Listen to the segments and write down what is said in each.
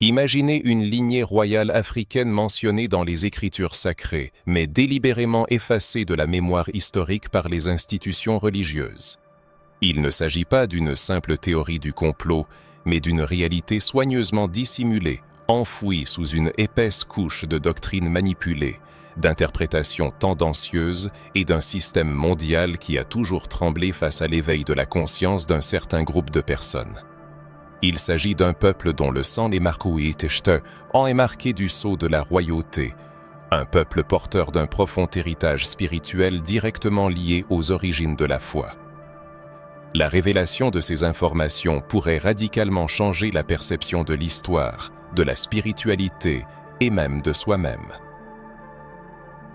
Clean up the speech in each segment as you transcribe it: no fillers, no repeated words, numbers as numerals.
Imaginez une lignée royale africaine mentionnée dans les Écritures sacrées, mais délibérément effacée de la mémoire historique par les institutions religieuses. Il ne s'agit pas d'une simple théorie du complot, mais d'une réalité soigneusement dissimulée, enfouie sous une épaisse couche de doctrines manipulées, d'interprétations tendancieuses et d'un système mondial qui a toujours tremblé face à l'éveil de la conscience d'un certain groupe de personnes. Il s'agit d'un peuple dont le sang les Markouïteshte en est marqué du sceau de la royauté, un peuple porteur d'un profond héritage spirituel directement lié aux origines de la foi. La révélation de ces informations pourrait radicalement changer la perception de l'histoire, de la spiritualité et même de soi-même.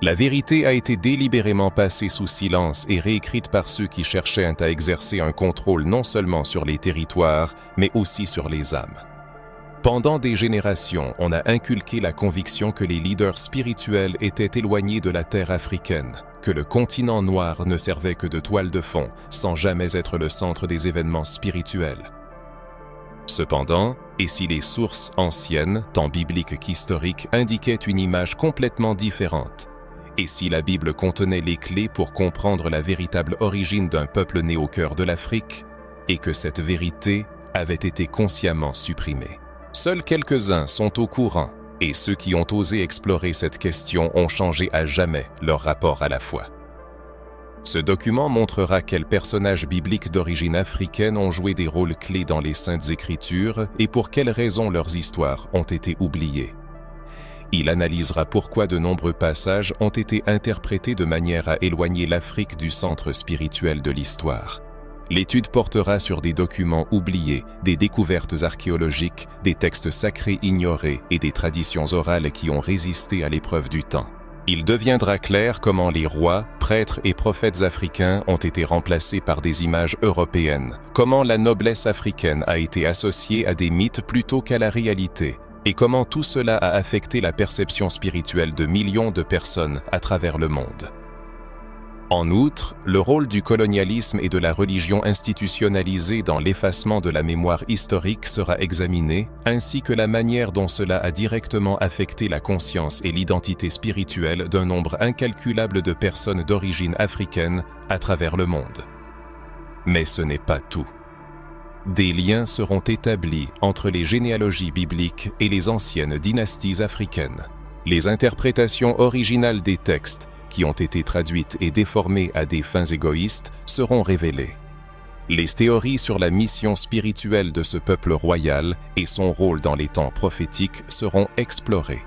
La vérité a été délibérément passée sous silence et réécrite par ceux qui cherchaient à exercer un contrôle non seulement sur les territoires, mais aussi sur les âmes. Pendant des générations, on a inculqué la conviction que les leaders spirituels étaient éloignés de la terre africaine, que le continent noir ne servait que de toile de fond, sans jamais être le centre des événements spirituels. Cependant, et si les sources anciennes, tant bibliques qu'historiques, indiquaient une image complètement différente, et si la Bible contenait les clés pour comprendre la véritable origine d'un peuple né au cœur de l'Afrique, et que cette vérité avait été consciemment supprimée. Seuls quelques-uns sont au courant, et ceux qui ont osé explorer cette question ont changé à jamais leur rapport à la foi. Ce document montrera quels personnages bibliques d'origine africaine ont joué des rôles clés dans les Saintes Écritures et pour quelles raisons leurs histoires ont été oubliées. Il analysera pourquoi de nombreux passages ont été interprétés de manière à éloigner l'Afrique du centre spirituel de l'histoire. L'étude portera sur des documents oubliés, des découvertes archéologiques, des textes sacrés ignorés et des traditions orales qui ont résisté à l'épreuve du temps. Il deviendra clair comment les rois, prêtres et prophètes africains ont été remplacés par des images européennes, comment la noblesse africaine a été associée à des mythes plutôt qu'à la réalité, et comment tout cela a affecté la perception spirituelle de millions de personnes à travers le monde. En outre, le rôle du colonialisme et de la religion institutionnalisée dans l'effacement de la mémoire historique sera examiné, ainsi que la manière dont cela a directement affecté la conscience et l'identité spirituelle d'un nombre incalculable de personnes d'origine africaine à travers le monde. Mais ce n'est pas tout. Des liens seront établis entre les généalogies bibliques et les anciennes dynasties africaines. Les interprétations originales des textes, qui ont été traduites et déformées à des fins égoïstes, seront révélées. Les théories sur la mission spirituelle de ce peuple royal et son rôle dans les temps prophétiques seront explorées.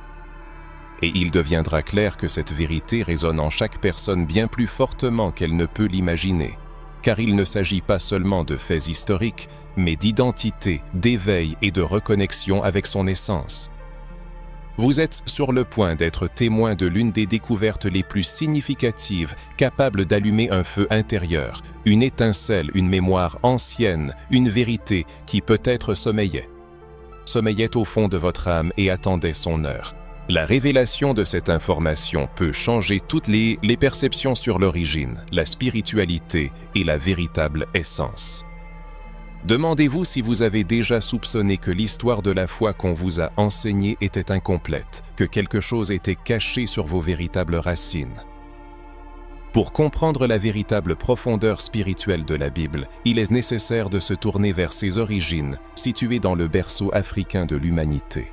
Et il deviendra clair que cette vérité résonne en chaque personne bien plus fortement qu'elle ne peut l'imaginer, car il ne s'agit pas seulement de faits historiques, mais d'identité, d'éveil et de reconnexion avec son essence. Vous êtes sur le point d'être témoin de l'une des découvertes les plus significatives, capable d'allumer un feu intérieur, une étincelle, une mémoire ancienne, une vérité qui peut-être sommeillait au fond de votre âme et attendait son heure. La révélation de cette information peut changer toutes les perceptions sur l'origine, la spiritualité et la véritable essence. Demandez-vous si vous avez déjà soupçonné que l'histoire de la foi qu'on vous a enseignée était incomplète, que quelque chose était caché sur vos véritables racines. Pour comprendre la véritable profondeur spirituelle de la Bible, il est nécessaire de se tourner vers ses origines, situées dans le berceau africain de l'humanité.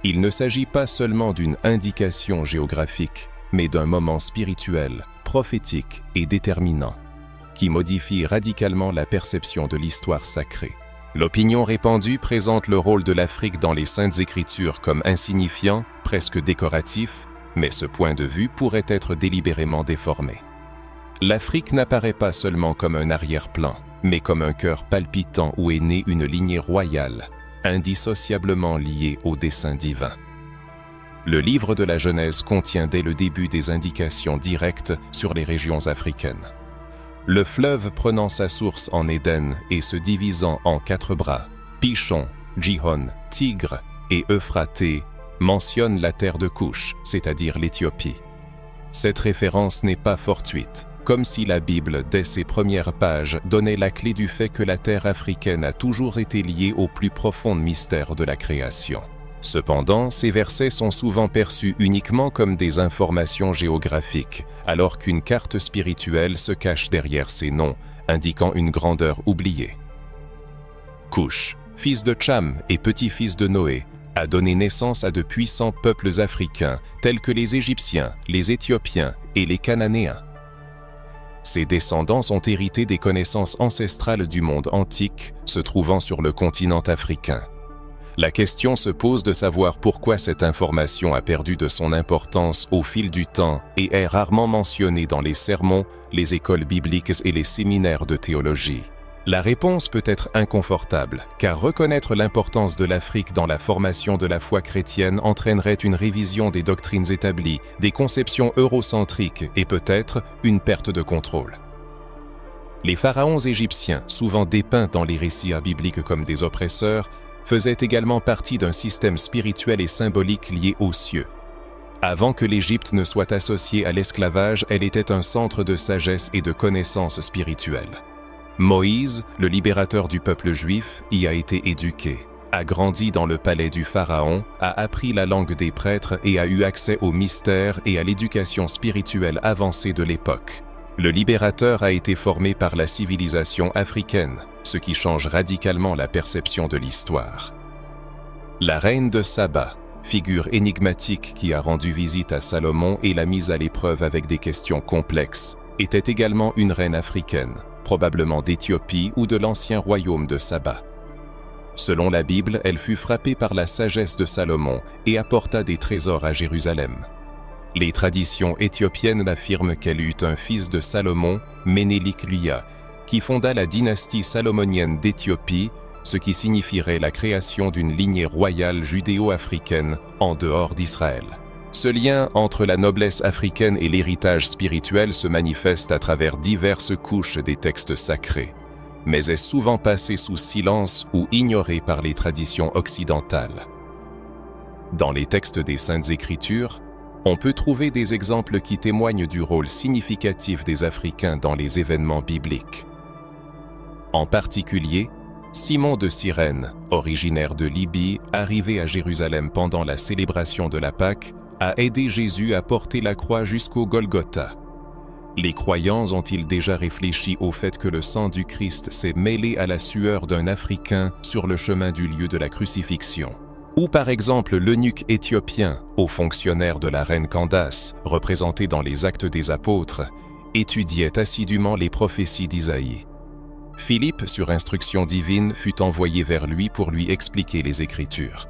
Il ne s'agit pas seulement d'une indication géographique, mais d'un moment spirituel, prophétique et déterminant, qui modifie radicalement la perception de l'histoire sacrée. L'opinion répandue présente le rôle de l'Afrique dans les Saintes Écritures comme insignifiant, presque décoratif, mais ce point de vue pourrait être délibérément déformé. L'Afrique n'apparaît pas seulement comme un arrière-plan, mais comme un cœur palpitant où est née une lignée royale, indissociablement liée au dessein divin. Le livre de la Genèse contient dès le début des indications directes sur les régions africaines. Le fleuve prenant sa source en Éden et se divisant en 4 bras, Pichon, Gihon, Tigre et Euphraté, mentionne la terre de Couche, c'est-à-dire l'Éthiopie. Cette référence n'est pas fortuite, comme si la Bible, dès ses premières pages, donnait la clé du fait que la terre africaine a toujours été liée aux plus profonds mystères de la création. Cependant, ces versets sont souvent perçus uniquement comme des informations géographiques, alors qu'une carte spirituelle se cache derrière ces noms, indiquant une grandeur oubliée. Cush, fils de Cham et petit-fils de Noé, a donné naissance à de puissants peuples africains, tels que les Égyptiens, les Éthiopiens et les Cananéens. Ses descendants ont hérité des connaissances ancestrales du monde antique, se trouvant sur le continent africain. La question se pose de savoir pourquoi cette information a perdu de son importance au fil du temps et est rarement mentionnée dans les sermons, les écoles bibliques et les séminaires de théologie. La réponse peut être inconfortable, car reconnaître l'importance de l'Afrique dans la formation de la foi chrétienne entraînerait une révision des doctrines établies, des conceptions eurocentriques et peut-être une perte de contrôle. Les pharaons égyptiens, souvent dépeints dans les récits bibliques comme des oppresseurs, faisaient également partie d'un système spirituel et symbolique lié aux cieux. Avant que l'Égypte ne soit associée à l'esclavage, elle était un centre de sagesse et de connaissances spirituelles. Moïse, le libérateur du peuple juif, y a été éduqué, a grandi dans le palais du pharaon, a appris la langue des prêtres et a eu accès aux mystères et à l'éducation spirituelle avancée de l'époque. Le libérateur a été formé par la civilisation africaine, ce qui change radicalement la perception de l'histoire. La reine de Saba, figure énigmatique qui a rendu visite à Salomon et l'a mise à l'épreuve avec des questions complexes, était également une reine africaine, probablement d'Éthiopie ou de l'ancien royaume de Saba. Selon la Bible, elle fut frappée par la sagesse de Salomon et apporta des trésors à Jérusalem. Les traditions éthiopiennes affirment qu'elle eut un fils de Salomon, Ménélik-Luya, qui fonda la dynastie salomonienne d'Éthiopie, ce qui signifierait la création d'une lignée royale judéo-africaine en dehors d'Israël. Ce lien entre la noblesse africaine et l'héritage spirituel se manifeste à travers diverses couches des textes sacrés, mais est souvent passé sous silence ou ignoré par les traditions occidentales. Dans les textes des Saintes Écritures, on peut trouver des exemples qui témoignent du rôle significatif des Africains dans les événements bibliques. En particulier, Simon de Cyrène, originaire de Libye, arrivé à Jérusalem pendant la célébration de la Pâque, a aidé Jésus à porter la croix jusqu'au Golgotha. Les croyants ont-ils déjà réfléchi au fait que le sang du Christ s'est mêlé à la sueur d'un Africain sur le chemin du lieu de la crucifixion? Ou par exemple l'eunuque éthiopien, haut fonctionnaire de la reine Candace, représenté dans les Actes des Apôtres, étudiait assidûment les prophéties d'Isaïe. Philippe, sur instruction divine, fut envoyé vers lui pour lui expliquer les Écritures.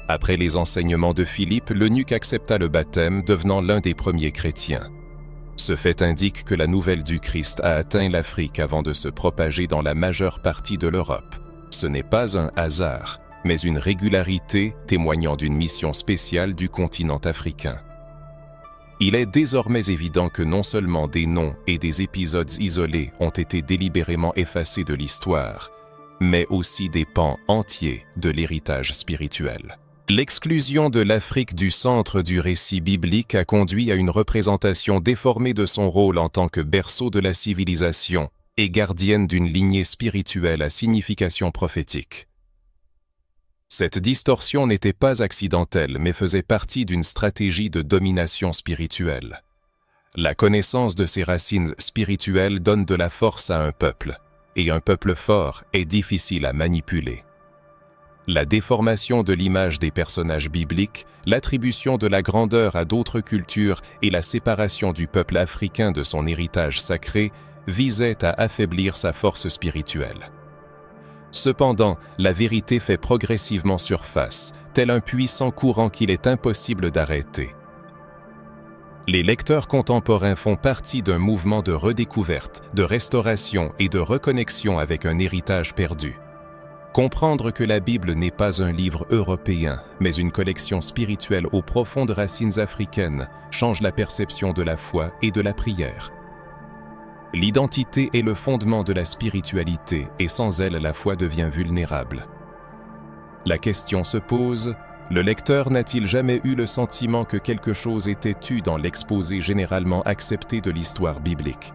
Après les enseignements de Philippe, l'eunuque accepta le baptême, devenant l'un des premiers chrétiens. Ce fait indique que la nouvelle du Christ a atteint l'Afrique avant de se propager dans la majeure partie de l'Europe. Ce n'est pas un hasard, mais une régularité témoignant d'une mission spéciale du continent africain. Il est désormais évident que non seulement des noms et des épisodes isolés ont été délibérément effacés de l'histoire, mais aussi des pans entiers de l'héritage spirituel. L'exclusion de l'Afrique du centre du récit biblique a conduit à une représentation déformée de son rôle en tant que berceau de la civilisation et gardienne d'une lignée spirituelle à signification prophétique. Cette distorsion n'était pas accidentelle, mais faisait partie d'une stratégie de domination spirituelle. La connaissance de ses racines spirituelles donne de la force à un peuple, et un peuple fort est difficile à manipuler. La déformation de l'image des personnages bibliques, l'attribution de la grandeur à d'autres cultures et la séparation du peuple africain de son héritage sacré visaient à affaiblir sa force spirituelle. Cependant, la vérité fait progressivement surface, tel un puissant courant qu'il est impossible d'arrêter. Les lecteurs contemporains font partie d'un mouvement de redécouverte, de restauration et de reconnexion avec un héritage perdu. Comprendre que la Bible n'est pas un livre européen, mais une collection spirituelle aux profondes racines africaines, change la perception de la foi et de la prière. L'identité est le fondement de la spiritualité et sans elle, la foi devient vulnérable. La question se pose, le lecteur n'a-t-il jamais eu le sentiment que quelque chose était tu dans l'exposé généralement accepté de l'histoire biblique?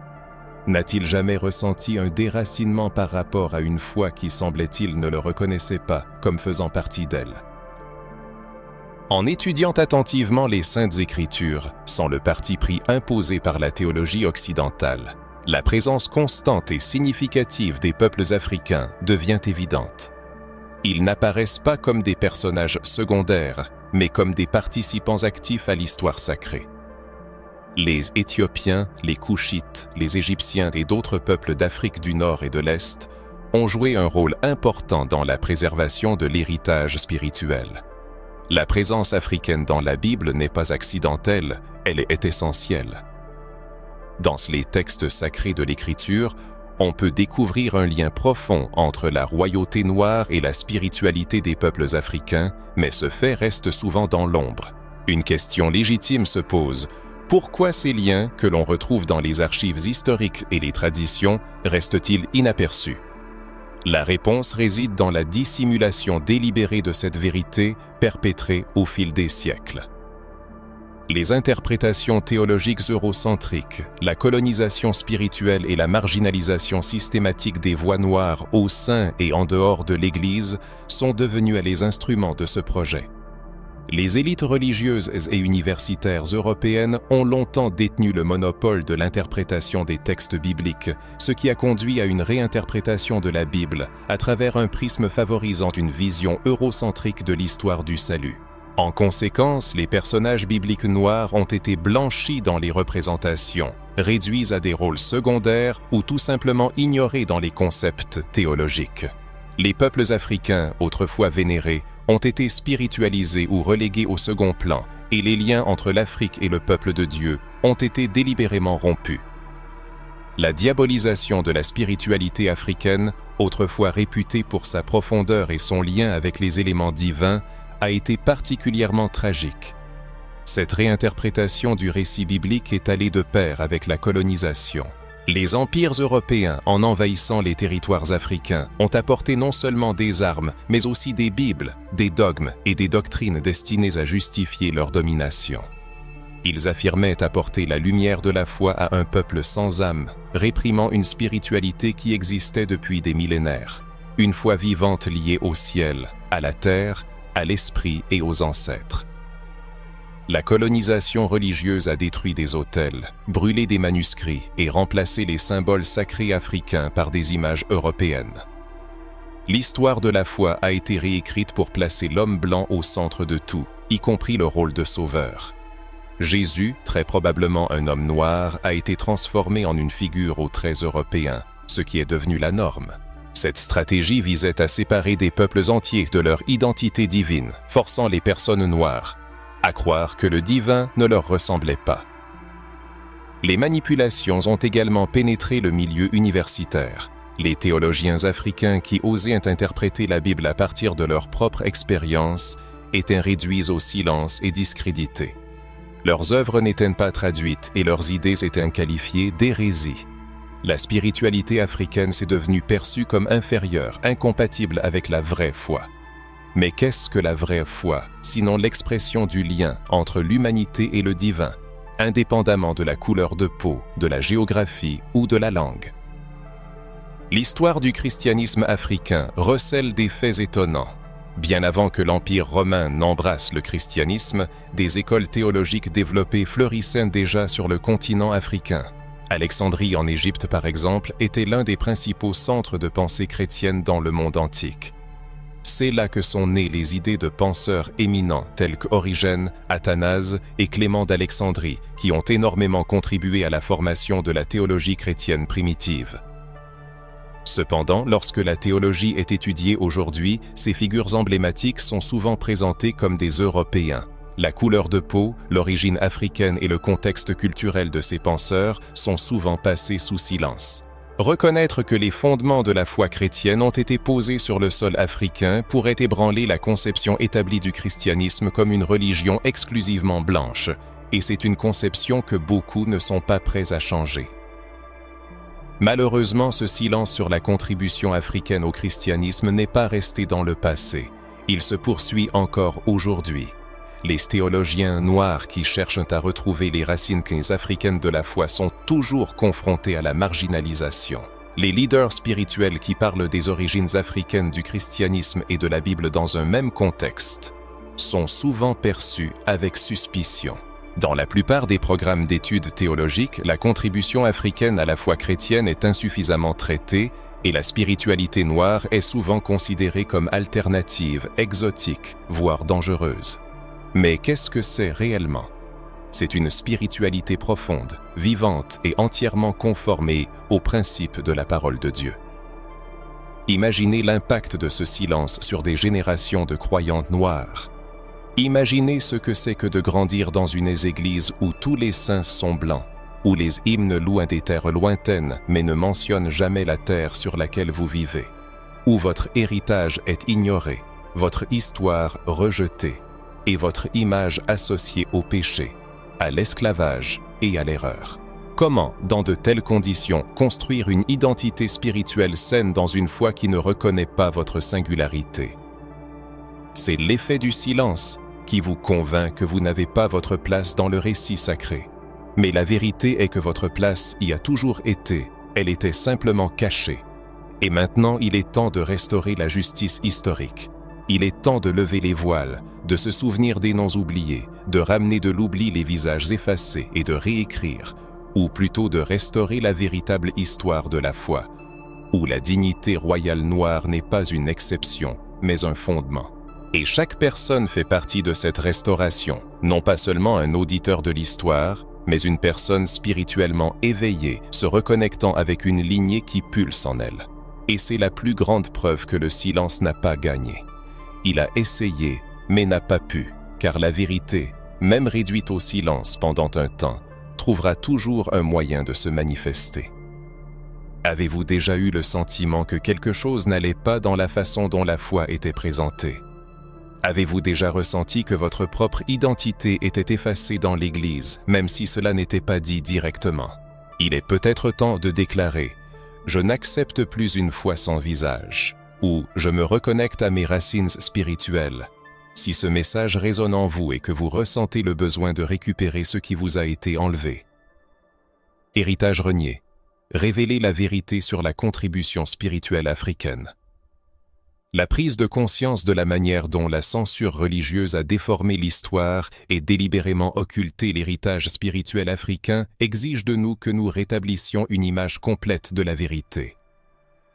N'a-t-il jamais ressenti un déracinement par rapport à une foi qui, semblait-il, ne le reconnaissait pas comme faisant partie d'elle? En étudiant attentivement les Saintes Écritures, sans le parti pris imposé par la théologie occidentale, la présence constante et significative des peuples africains devient évidente. Ils n'apparaissent pas comme des personnages secondaires, mais comme des participants actifs à l'histoire sacrée. Les Éthiopiens, les Couchites, les Égyptiens et d'autres peuples d'Afrique du Nord et de l'Est ont joué un rôle important dans la préservation de l'héritage spirituel. La présence africaine dans la Bible n'est pas accidentelle, elle est essentielle. Dans les textes sacrés de l'Écriture, on peut découvrir un lien profond entre la royauté noire et la spiritualité des peuples africains, mais ce fait reste souvent dans l'ombre. Une question légitime se pose: pourquoi ces liens, que l'on retrouve dans les archives historiques et les traditions, restent-ils inaperçus? La réponse réside dans la dissimulation délibérée de cette vérité perpétrée au fil des siècles. Les interprétations théologiques eurocentriques, la colonisation spirituelle et la marginalisation systématique des voix noires au sein et en dehors de l'Église sont devenues les instruments de ce projet. Les élites religieuses et universitaires européennes ont longtemps détenu le monopole de l'interprétation des textes bibliques, ce qui a conduit à une réinterprétation de la Bible à travers un prisme favorisant une vision eurocentrique de l'histoire du salut. En conséquence, les personnages bibliques noirs ont été blanchis dans les représentations, réduits à des rôles secondaires ou tout simplement ignorés dans les concepts théologiques. Les peuples africains, autrefois vénérés, ont été spiritualisés ou relégués au second plan, et les liens entre l'Afrique et le peuple de Dieu ont été délibérément rompus. La diabolisation de la spiritualité africaine, autrefois réputée pour sa profondeur et son lien avec les éléments divins, a été particulièrement tragique. Cette réinterprétation du récit biblique est allée de pair avec la colonisation. Les empires européens, en envahissant les territoires africains, ont apporté non seulement des armes, mais aussi des bibles, des dogmes et des doctrines destinées à justifier leur domination. Ils affirmaient apporter la lumière de la foi à un peuple sans âme, réprimant une spiritualité qui existait depuis des millénaires, une foi vivante liée au ciel, à la terre, à l'esprit et aux ancêtres. La colonisation religieuse a détruit des autels, brûlé des manuscrits et remplacé les symboles sacrés africains par des images européennes. L'histoire de la foi a été réécrite pour placer l'homme blanc au centre de tout, y compris le rôle de sauveur. Jésus, très probablement un homme noir, a été transformé en une figure aux traits européens, ce qui est devenu la norme. Cette stratégie visait à séparer des peuples entiers de leur identité divine, forçant les personnes noires à croire que le divin ne leur ressemblait pas. Les manipulations ont également pénétré le milieu universitaire. Les théologiens africains qui osaient interpréter la Bible à partir de leur propre expérience étaient réduits au silence et discrédités. Leurs œuvres n'étaient pas traduites et leurs idées étaient qualifiées d'hérésie. La spiritualité africaine s'est devenue perçue comme inférieure, incompatible avec la vraie foi. Mais qu'est-ce que la vraie foi, sinon l'expression du lien entre l'humanité et le divin, indépendamment de la couleur de peau, de la géographie ou de la langue? L'histoire du christianisme africain recèle des faits étonnants. Bien avant que l'Empire romain n'embrasse le christianisme, des écoles théologiques développées fleurissaient déjà sur le continent africain. Alexandrie en Égypte, par exemple, était l'un des principaux centres de pensée chrétienne dans le monde antique. C'est là que sont nées les idées de penseurs éminents tels qu'Origène, Athanase et Clément d'Alexandrie, qui ont énormément contribué à la formation de la théologie chrétienne primitive. Cependant, lorsque la théologie est étudiée aujourd'hui, ces figures emblématiques sont souvent présentées comme des Européens. La couleur de peau, l'origine africaine et le contexte culturel de ces penseurs sont souvent passés sous silence. Reconnaître que les fondements de la foi chrétienne ont été posés sur le sol africain pourrait ébranler la conception établie du christianisme comme une religion exclusivement blanche, et c'est une conception que beaucoup ne sont pas prêts à changer. Malheureusement, ce silence sur la contribution africaine au christianisme n'est pas resté dans le passé. Il se poursuit encore aujourd'hui. Les théologiens noirs qui cherchent à retrouver les racines africaines de la foi sont toujours confrontés à la marginalisation. Les leaders spirituels qui parlent des origines africaines du christianisme et de la Bible dans un même contexte sont souvent perçus avec suspicion. Dans la plupart des programmes d'études théologiques, la contribution africaine à la foi chrétienne est insuffisamment traitée et la spiritualité noire est souvent considérée comme alternative, exotique, voire dangereuse. Mais qu'est-ce que c'est réellement? C'est une spiritualité profonde, vivante et entièrement conformée aux principes de la parole de Dieu. Imaginez l'impact de ce silence sur des générations de croyantes noires. Imaginez ce que c'est que de grandir dans une église où tous les saints sont blancs, où les hymnes louent des terres lointaines mais ne mentionnent jamais la terre sur laquelle vous vivez, où votre héritage est ignoré, votre histoire rejetée et votre image associée au péché, à l'esclavage et à l'erreur. Comment, dans de telles conditions, construire une identité spirituelle saine dans une foi qui ne reconnaît pas votre singularité? C'est l'effet du silence qui vous convainc que vous n'avez pas votre place dans le récit sacré. Mais la vérité est que votre place y a toujours été, elle était simplement cachée. Et maintenant, il est temps de restaurer la justice historique. Il est temps de lever les voiles, de se souvenir des noms oubliés, de ramener de l'oubli les visages effacés et de réécrire, ou plutôt de restaurer la véritable histoire de la foi, où la dignité royale noire n'est pas une exception, mais un fondement. Et chaque personne fait partie de cette restauration, non pas seulement un auditeur de l'histoire, mais une personne spirituellement éveillée, se reconnectant avec une lignée qui pulse en elle. Et c'est la plus grande preuve que le silence n'a pas gagné. Il a essayé, mais n'a pas pu, car la vérité, même réduite au silence pendant un temps, trouvera toujours un moyen de se manifester. Avez-vous déjà eu le sentiment que quelque chose n'allait pas dans la façon dont la foi était présentée? Avez-vous déjà ressenti que votre propre identité était effacée dans l'Église, même si cela n'était pas dit directement? Il est peut-être temps de déclarer « Je n'accepte plus une foi sans visage » ou « Je me reconnecte à mes racines spirituelles ». Si ce message résonne en vous et que vous ressentez le besoin de récupérer ce qui vous a été enlevé. Héritage renié. Révéler la vérité sur la contribution spirituelle africaine. La prise de conscience de la manière dont la censure religieuse a déformé l'histoire et délibérément occulté l'héritage spirituel africain exige de nous que nous rétablissions une image complète de la vérité.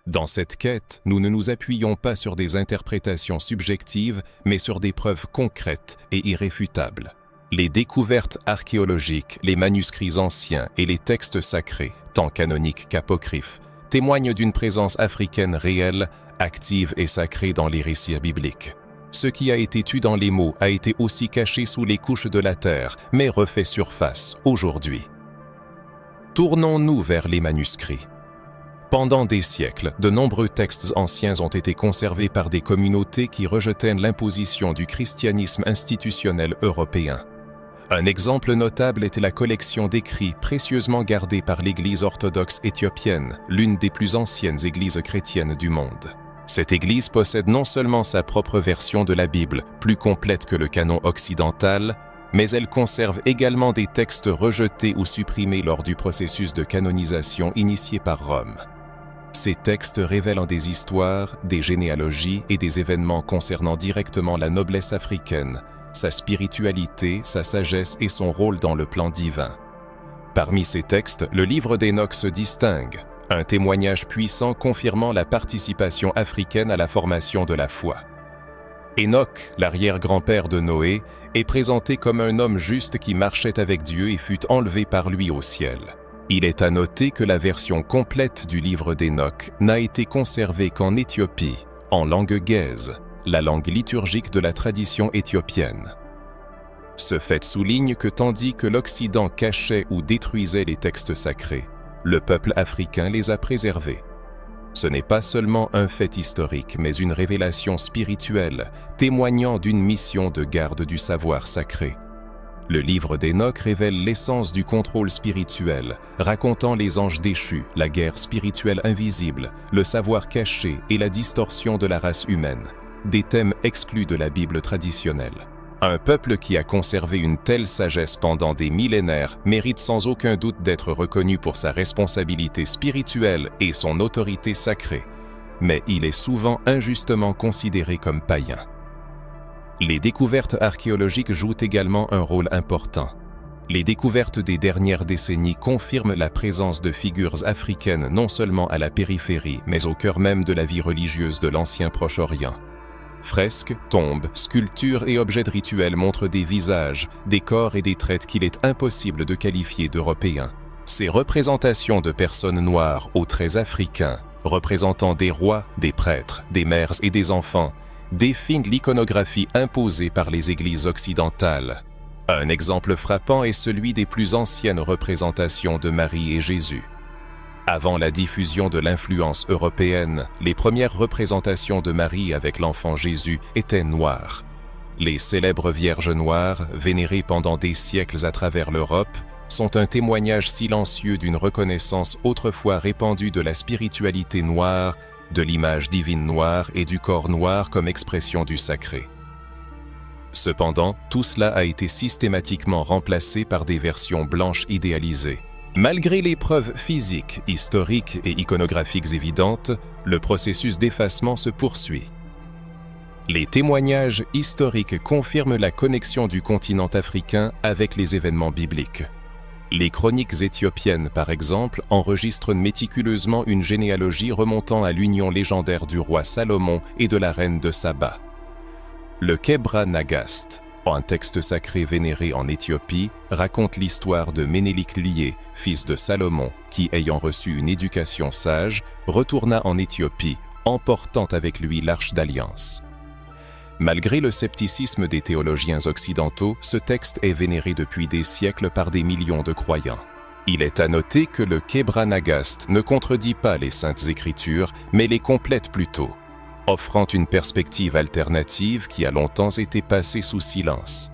Dans cette quête, nous ne nous appuyons pas sur des interprétations subjectives, mais sur des preuves concrètes et irréfutables. Les découvertes archéologiques, les manuscrits anciens et les textes sacrés, tant canoniques qu'apocryphes, témoignent d'une présence africaine réelle, active et sacrée dans les récits bibliques. Ce qui a été tu dans les mots a été aussi caché sous les couches de la terre, mais refait surface aujourd'hui. Tournons-nous vers les manuscrits. Pendant des siècles, de nombreux textes anciens ont été conservés par des communautés qui rejetaient l'imposition du christianisme institutionnel européen. Un exemple notable était la collection d'écrits précieusement gardés par l'Église orthodoxe éthiopienne, l'une des plus anciennes églises chrétiennes du monde. Cette église possède non seulement sa propre version de la Bible, plus complète que le canon occidental, mais elle conserve également des textes rejetés ou supprimés lors du processus de canonisation initié par Rome. Ces textes révèlent des histoires, des généalogies et des événements concernant directement la noblesse africaine, sa spiritualité, sa sagesse et son rôle dans le plan divin. Parmi ces textes, le livre d'Enoch se distingue, un témoignage puissant confirmant la participation africaine à la formation de la foi. Enoch, l'arrière-grand-père de Noé, est présenté comme un homme juste qui marchait avec Dieu et fut enlevé par lui au ciel. Il est à noter que la version complète du livre d'Enoch n'a été conservée qu'en Éthiopie, en langue gaise, la langue liturgique de la tradition éthiopienne. Ce fait souligne que tandis que l'Occident cachait ou détruisait les textes sacrés, le peuple africain les a préservés. Ce n'est pas seulement un fait historique, mais une révélation spirituelle, témoignant d'une mission de garde du savoir sacré. Le livre d'Enoch révèle l'essence du contrôle spirituel, racontant les anges déchus, la guerre spirituelle invisible, le savoir caché et la distorsion de la race humaine, des thèmes exclus de la Bible traditionnelle. Un peuple qui a conservé une telle sagesse pendant des millénaires mérite sans aucun doute d'être reconnu pour sa responsabilité spirituelle et son autorité sacrée, mais il est souvent injustement considéré comme païen. Les découvertes archéologiques jouent également un rôle important. Les découvertes des dernières décennies confirment la présence de figures africaines non seulement à la périphérie, mais au cœur même de la vie religieuse de l'ancien Proche-Orient. Fresques, tombes, sculptures et objets de rituel montrent des visages, des corps et des traits qu'il est impossible de qualifier d'européens. Ces représentations de personnes noires aux traits africains, représentant des rois, des prêtres, des mères et des enfants, définissent l'iconographie imposée par les églises occidentales. Un exemple frappant est celui des plus anciennes représentations de Marie et Jésus. Avant la diffusion de l'influence européenne, les premières représentations de Marie avec l'enfant Jésus étaient noires. Les célèbres Vierges noires, vénérées pendant des siècles à travers l'Europe, sont un témoignage silencieux d'une reconnaissance autrefois répandue de la spiritualité noire, de l'image divine noire et du corps noir comme expression du sacré. Cependant, tout cela a été systématiquement remplacé par des versions blanches idéalisées. Malgré les preuves physiques, historiques et iconographiques évidentes, le processus d'effacement se poursuit. Les témoignages historiques confirment la connexion du continent africain avec les événements bibliques. Les chroniques éthiopiennes, par exemple, enregistrent méticuleusement une généalogie remontant à l'union légendaire du roi Salomon et de la reine de Saba. Le Kebra Nagast, un texte sacré vénéré en Éthiopie, raconte l'histoire de Ménélik Lié, fils de Salomon, qui, ayant reçu une éducation sage, retourna en Éthiopie, emportant avec lui l'Arche d'Alliance. Malgré le scepticisme des théologiens occidentaux, ce texte est vénéré depuis des siècles par des millions de croyants. Il est à noter que le Kebra Nagast ne contredit pas les Saintes Écritures, mais les complète plutôt, offrant une perspective alternative qui a longtemps été passée sous silence.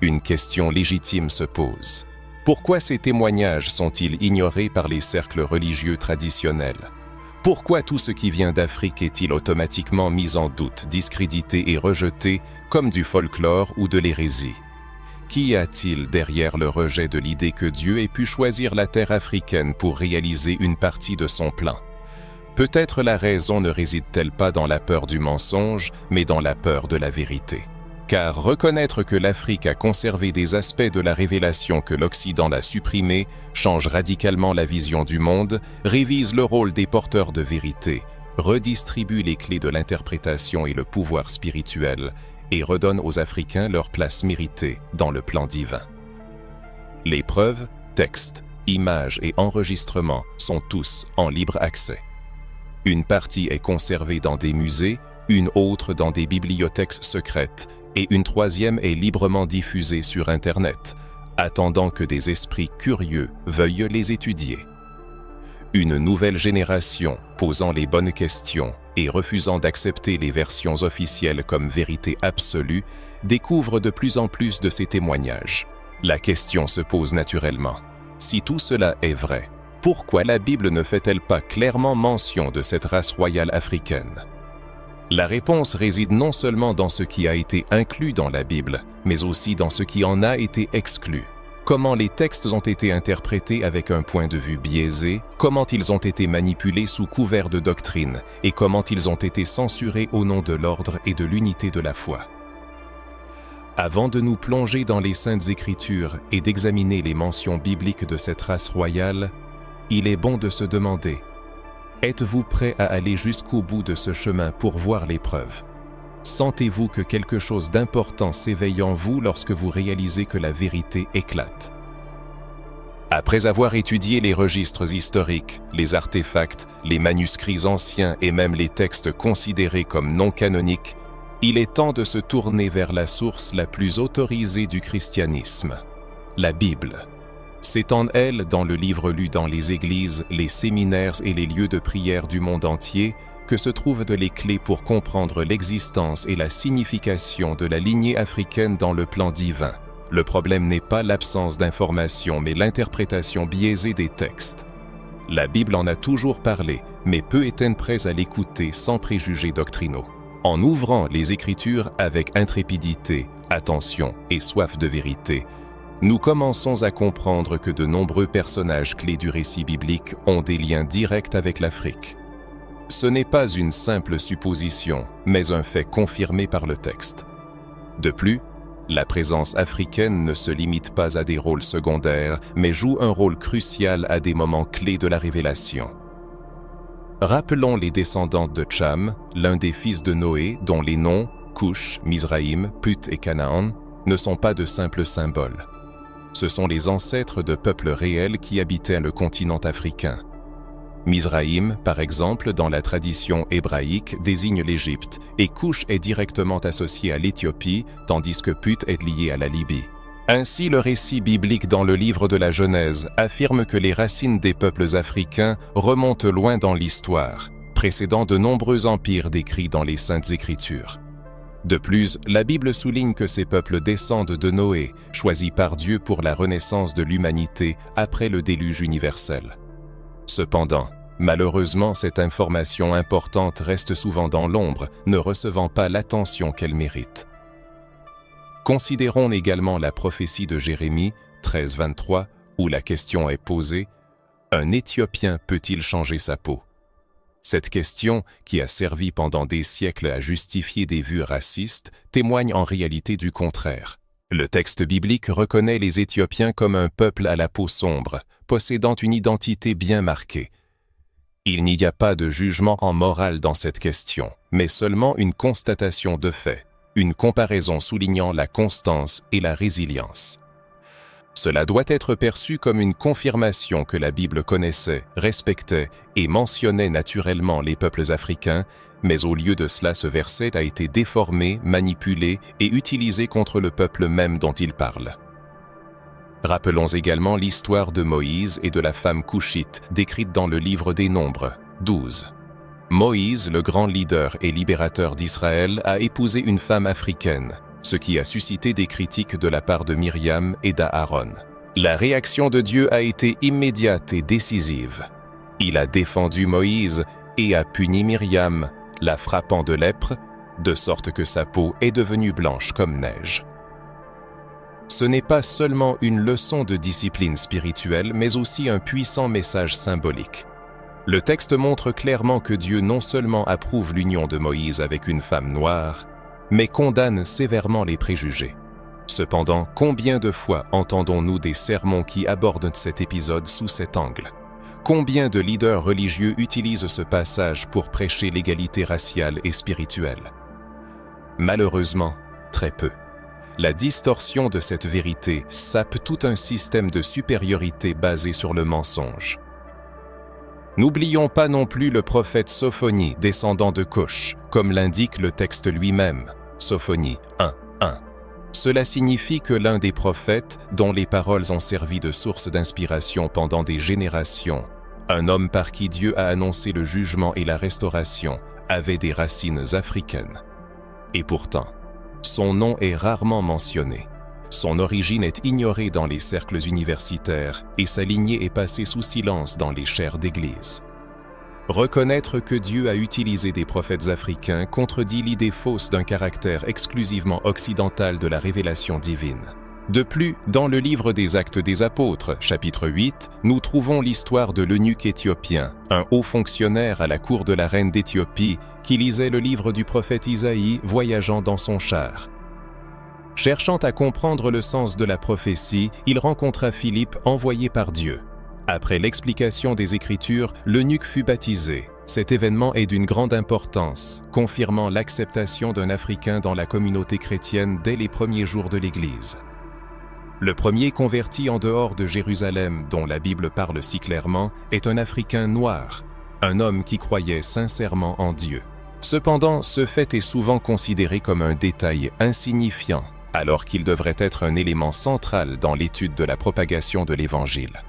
Une question légitime se pose. Pourquoi ces témoignages sont-ils ignorés par les cercles religieux traditionnels? Pourquoi tout ce qui vient d'Afrique est-il automatiquement mis en doute, discrédité et rejeté comme du folklore ou de l'hérésie? Qu'y a-t-il derrière le rejet de l'idée que Dieu ait pu choisir la terre africaine pour réaliser une partie de son plan? Peut-être la raison ne réside-t-elle pas dans la peur du mensonge, mais dans la peur de la vérité. Car reconnaître que l'Afrique a conservé des aspects de la révélation que l'Occident l'a supprimé change radicalement la vision du monde, révise le rôle des porteurs de vérité, redistribue les clés de l'interprétation et le pouvoir spirituel, et redonne aux Africains leur place méritée dans le plan divin. Les preuves, textes, images et enregistrements sont tous en libre accès. Une partie est conservée dans des musées, une autre dans des bibliothèques secrètes, et une troisième est librement diffusée sur Internet, attendant que des esprits curieux veuillent les étudier. Une nouvelle génération, posant les bonnes questions et refusant d'accepter les versions officielles comme vérité absolue, découvre de plus en plus de ces témoignages. La question se pose naturellement. Si tout cela est vrai, pourquoi la Bible ne fait-elle pas clairement mention de cette race royale africaine? La réponse réside non seulement dans ce qui a été inclus dans la Bible, mais aussi dans ce qui en a été exclu. Comment les textes ont été interprétés avec un point de vue biaisé, comment ils ont été manipulés sous couvert de doctrine, et comment ils ont été censurés au nom de l'ordre et de l'unité de la foi. Avant de nous plonger dans les Saintes Écritures et d'examiner les mentions bibliques de cette race royale, il est bon de se demander: êtes-vous prêt à aller jusqu'au bout de ce chemin pour voir les preuves? Sentez-vous que quelque chose d'important s'éveille en vous lorsque vous réalisez que la vérité éclate? Après avoir étudié les registres historiques, les artefacts, les manuscrits anciens et même les textes considérés comme non canoniques, il est temps de se tourner vers la source la plus autorisée du christianisme, la Bible. C'est en elle, dans le livre lu dans les églises, les séminaires et les lieux de prière du monde entier, que se trouvent les clés pour comprendre l'existence et la signification de la lignée africaine dans le plan divin. Le problème n'est pas l'absence d'informations, mais l'interprétation biaisée des textes. La Bible en a toujours parlé, mais peu étaient prêts à l'écouter sans préjugés doctrinaux. En ouvrant les Écritures avec intrépidité, attention et soif de vérité, nous commençons à comprendre que de nombreux personnages clés du récit biblique ont des liens directs avec l'Afrique. Ce n'est pas une simple supposition, mais un fait confirmé par le texte. De plus, la présence africaine ne se limite pas à des rôles secondaires, mais joue un rôle crucial à des moments clés de la révélation. Rappelons les descendants de Tcham, l'un des fils de Noé, dont les noms, Cush, Mizraïm, Put et Canaan, ne sont pas de simples symboles. Ce sont les ancêtres de peuples réels qui habitaient le continent africain. Mizraïm, par exemple, dans la tradition hébraïque, désigne l'Égypte, et Cush est directement associé à l'Éthiopie, tandis que Put est lié à la Libye. Ainsi, le récit biblique dans le livre de la Genèse affirme que les racines des peuples africains remontent loin dans l'histoire, précédant de nombreux empires décrits dans les Saintes Écritures. De plus, la Bible souligne que ces peuples descendent de Noé, choisi par Dieu pour la renaissance de l'humanité après le déluge universel. Cependant, malheureusement, cette information importante reste souvent dans l'ombre, ne recevant pas l'attention qu'elle mérite. Considérons également la prophétie de Jérémie 13:23, où la question est posée « Un Éthiopien peut-il changer sa peau ?» Cette question, qui a servi pendant des siècles à justifier des vues racistes, témoigne en réalité du contraire. Le texte biblique reconnaît les Éthiopiens comme un peuple à la peau sombre, possédant une identité bien marquée. Il n'y a pas de jugement en morale dans cette question, mais seulement une constatation de fait, une comparaison soulignant la constance et la résilience. Cela doit être perçu comme une confirmation que la Bible connaissait, respectait et mentionnait naturellement les peuples africains, mais au lieu de cela, ce verset a été déformé, manipulé et utilisé contre le peuple même dont il parle. Rappelons également l'histoire de Moïse et de la femme couchite décrite dans le livre des Nombres, 12. Moïse, le grand leader et libérateur d'Israël, a épousé une femme africaine, ce qui a suscité des critiques de la part de Myriam et d'Aaron. La réaction de Dieu a été immédiate et décisive. Il a défendu Moïse et a puni Myriam, la frappant de lèpre, de sorte que sa peau est devenue blanche comme neige. Ce n'est pas seulement une leçon de discipline spirituelle, mais aussi un puissant message symbolique. Le texte montre clairement que Dieu non seulement approuve l'union de Moïse avec une femme noire, mais condamne sévèrement les préjugés. Cependant, combien de fois entendons-nous des sermons qui abordent cet épisode sous cet angle? Combien de leaders religieux utilisent ce passage pour prêcher l'égalité raciale et spirituelle? Malheureusement, très peu. La distorsion de cette vérité sape tout un système de supériorité basé sur le mensonge. N'oublions pas non plus le prophète Sophonie, descendant de Cush, comme l'indique le texte lui-même, Sophonie 1:1. Cela signifie que l'un des prophètes, dont les paroles ont servi de source d'inspiration pendant des générations, un homme par qui Dieu a annoncé le jugement et la restauration, avait des racines africaines. Et pourtant, son nom est rarement mentionné. Son origine est ignorée dans les cercles universitaires et sa lignée est passée sous silence dans les chaires d'église. Reconnaître que Dieu a utilisé des prophètes africains contredit l'idée fausse d'un caractère exclusivement occidental de la révélation divine. De plus, dans le livre des Actes des Apôtres, chapitre 8, nous trouvons l'histoire de l'eunuque éthiopien, un haut fonctionnaire à la cour de la reine d'Éthiopie, qui lisait le livre du prophète Isaïe voyageant dans son char. Cherchant à comprendre le sens de la prophétie, il rencontra Philippe envoyé par Dieu. Après l'explication des Écritures, l'eunuque fut baptisé. Cet événement est d'une grande importance, confirmant l'acceptation d'un Africain dans la communauté chrétienne dès les premiers jours de l'Église. Le premier converti en dehors de Jérusalem, dont la Bible parle si clairement, est un Africain noir, un homme qui croyait sincèrement en Dieu. Cependant, ce fait est souvent considéré comme un détail insignifiant, alors qu'il devrait être un élément central dans l'étude de la propagation de l'Évangile.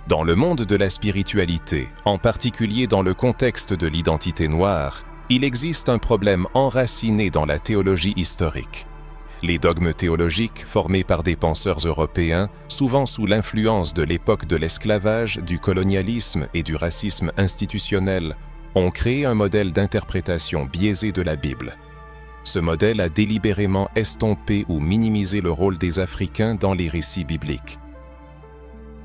Dans le monde de la spiritualité, en particulier dans le contexte de l'identité noire, il existe un problème enraciné dans la théologie historique. Les dogmes théologiques, formés par des penseurs européens, souvent sous l'influence de l'époque de l'esclavage, du colonialisme et du racisme institutionnel, ont créé un modèle d'interprétation biaisé de la Bible. Ce modèle a délibérément estompé ou minimisé le rôle des Africains dans les récits bibliques.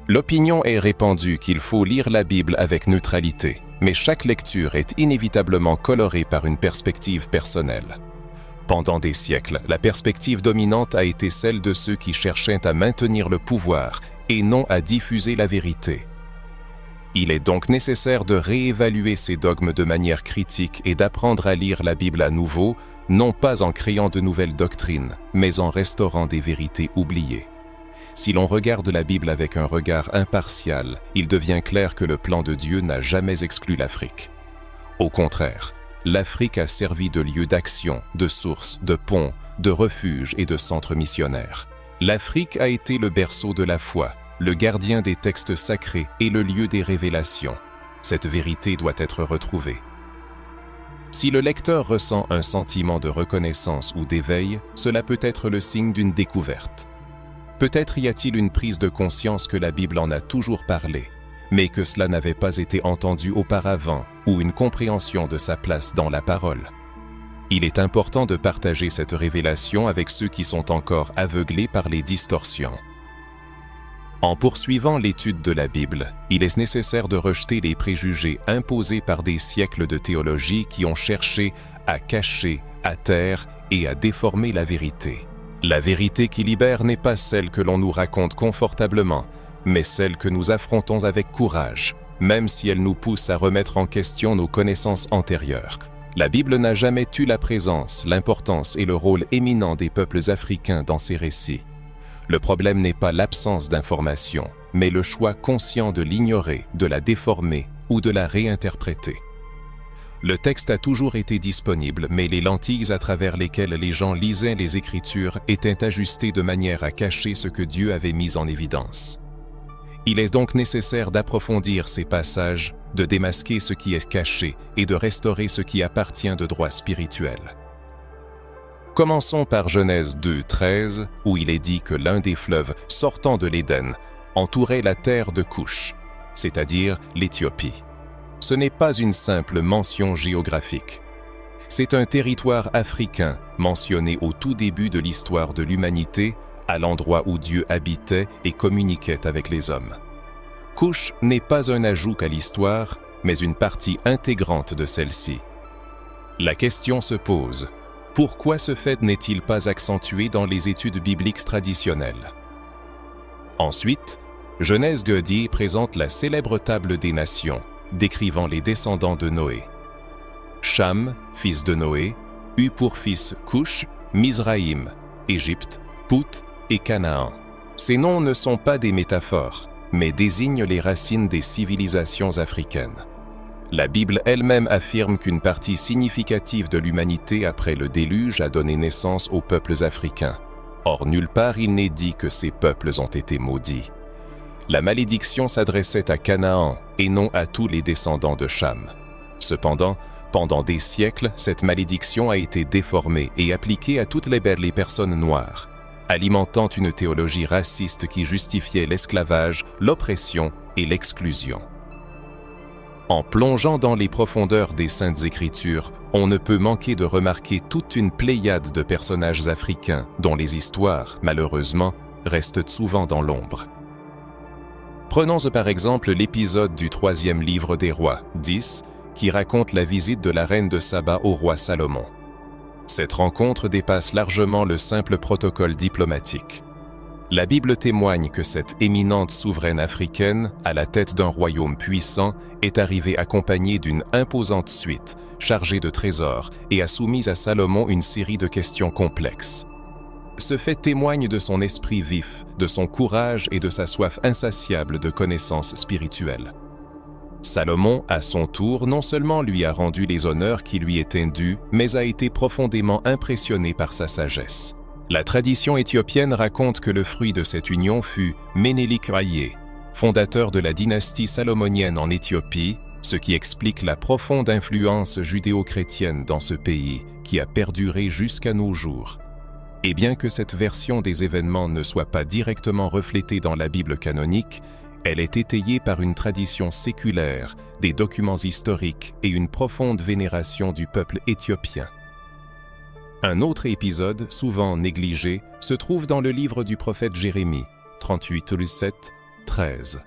L'opinion est répandue qu'il faut lire la Bible avec neutralité, mais chaque lecture est inévitablement colorée par une perspective personnelle. Pendant des siècles, la perspective dominante a été celle de ceux qui cherchaient à maintenir le pouvoir et non à diffuser la vérité. Il est donc nécessaire de réévaluer ces dogmes de manière critique et d'apprendre à lire la Bible à nouveau, non pas en créant de nouvelles doctrines, mais en restaurant des vérités oubliées. Si l'on regarde la Bible avec un regard impartial, il devient clair que le plan de Dieu n'a jamais exclu l'Afrique. Au contraire, l'Afrique a servi de lieu d'action, de source, de pont, de refuge et de centre missionnaire. L'Afrique a été le berceau de la foi, le gardien des textes sacrés et le lieu des révélations. Cette vérité doit être retrouvée. Si le lecteur ressent un sentiment de reconnaissance ou d'éveil, cela peut être le signe d'une découverte. Peut-être y a-t-il une prise de conscience que la Bible en a toujours parlé, mais que cela n'avait pas été entendu auparavant, ou une compréhension de sa place dans la parole. Il est important de partager cette révélation avec ceux qui sont encore aveuglés par les distorsions. En poursuivant l'étude de la Bible, il est nécessaire de rejeter les préjugés imposés par des siècles de théologie qui ont cherché à cacher, à taire et à déformer la vérité. La vérité qui libère n'est pas celle que l'on nous raconte confortablement, mais celle que nous affrontons avec courage, même si elle nous pousse à remettre en question nos connaissances antérieures. La Bible n'a jamais eu la présence, l'importance et le rôle éminent des peuples africains dans ses récits. Le problème n'est pas l'absence d'information, mais le choix conscient de l'ignorer, de la déformer ou de la réinterpréter. Le texte a toujours été disponible, mais les lentilles à travers lesquelles les gens lisaient les Écritures étaient ajustées de manière à cacher ce que Dieu avait mis en évidence. Il est donc nécessaire d'approfondir ces passages, de démasquer ce qui est caché et de restaurer ce qui appartient de droit spirituel. Commençons par Genèse 2:13, où il est dit que l'un des fleuves sortant de l'Éden entourait la terre de Couche, c'est-à-dire l'Éthiopie. Ce n'est pas une simple mention géographique. C'est un territoire africain mentionné au tout début de l'histoire de l'humanité, à l'endroit où Dieu habitait et communiquait avec les hommes. Couche n'est pas un ajout à l'histoire, mais une partie intégrante de celle-ci. La question se pose, pourquoi ce fait n'est-il pas accentué dans les études bibliques traditionnelles? Ensuite, Genèse 2 présente la célèbre table des nations, décrivant les descendants de Noé. Cham, fils de Noé, eut pour fils Couche, Mizraïm, Égypte, Pout et Canaan. Ces noms ne sont pas des métaphores, mais désignent les racines des civilisations africaines. La Bible elle-même affirme qu'une partie significative de l'humanité après le déluge a donné naissance aux peuples africains. Or, nulle part il n'est dit que ces peuples ont été maudits. La malédiction s'adressait à Canaan et non à tous les descendants de Cham. Cependant, pendant des siècles, cette malédiction a été déformée et appliquée à toutes les personnes noires, alimentant une théologie raciste qui justifiait l'esclavage, l'oppression et l'exclusion. En plongeant dans les profondeurs des Saintes Écritures, on ne peut manquer de remarquer toute une pléiade de personnages africains dont les histoires, malheureusement, restent souvent dans l'ombre. Prenons par exemple l'épisode du 3e livre des rois, 10, qui raconte la visite de la reine de Saba au roi Salomon. Cette rencontre dépasse largement le simple protocole diplomatique. La Bible témoigne que cette éminente souveraine africaine, à la tête d'un royaume puissant, est arrivée accompagnée d'une imposante suite, chargée de trésors, et a soumis à Salomon une série de questions complexes. Ce fait témoigne de son esprit vif, de son courage et de sa soif insatiable de connaissances spirituelles. Salomon, à son tour, non seulement lui a rendu les honneurs qui lui étaient dus, mais a été profondément impressionné par sa sagesse. La tradition éthiopienne raconte que le fruit de cette union fut Ménélik Rayé, fondateur de la dynastie salomonienne en Éthiopie, ce qui explique la profonde influence judéo-chrétienne dans ce pays qui a perduré jusqu'à nos jours. Et bien que cette version des événements ne soit pas directement reflétée dans la Bible canonique, Elle est étayée par une tradition séculaire, des documents historiques et une profonde vénération du peuple éthiopien. Un autre épisode, souvent négligé, se trouve dans le livre du prophète Jérémie, 38:7-13.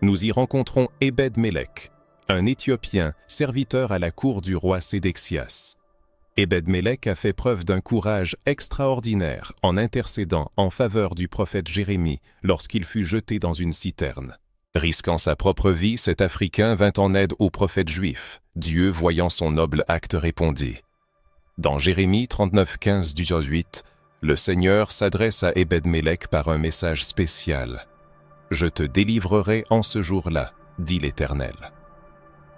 Nous y rencontrons Ebed-Mélec, un Éthiopien serviteur à la cour du roi Sédexias. Ebed-Mélec a fait preuve d'un courage extraordinaire en intercédant en faveur du prophète Jérémie lorsqu'il fut jeté dans une citerne. Risquant sa propre vie, cet Africain vint en aide au prophète juif. Dieu, voyant son noble acte, répondit. Dans Jérémie 39:15-18, le Seigneur s'adresse à Ebed-Mélec par un message spécial. « Je te délivrerai en ce jour-là, dit l'Éternel. »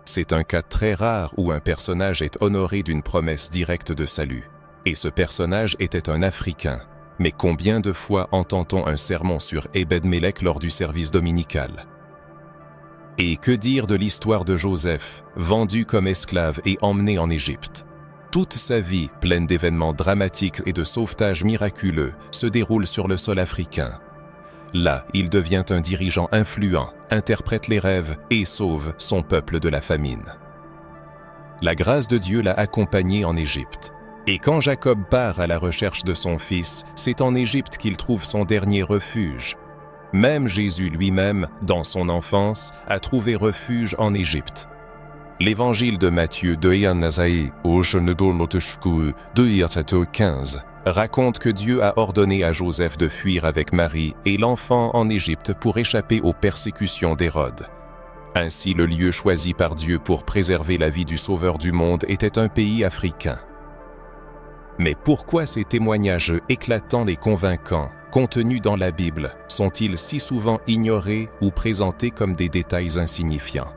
C'est un cas très rare où un personnage est honoré d'une promesse directe de salut. Et ce personnage était un Africain. Mais combien de fois entend-on un sermon sur Ebed-Mélec lors du service dominical? Et que dire de l'histoire de Joseph, vendu comme esclave et emmené en Égypte? Toute sa vie, pleine d'événements dramatiques et de sauvetages miraculeux, se déroule sur le sol africain. Là, il devient un dirigeant influent, interprète les rêves et sauve son peuple de la famine. La grâce de Dieu l'a accompagné en Égypte. Et quand Jacob part à la recherche de son fils, c'est en Égypte qu'il trouve son dernier refuge. Même Jésus lui-même, dans son enfance, a trouvé refuge en Égypte. L'évangile de Matthieu 2:15 raconte que Dieu a ordonné à Joseph de fuir avec Marie et l'enfant en Égypte pour échapper aux persécutions d'Hérode. Ainsi, le lieu choisi par Dieu pour préserver la vie du Sauveur du monde était un pays africain. Mais pourquoi ces témoignages éclatants et convaincants, contenus dans la Bible, sont-ils si souvent ignorés ou présentés comme des détails insignifiants?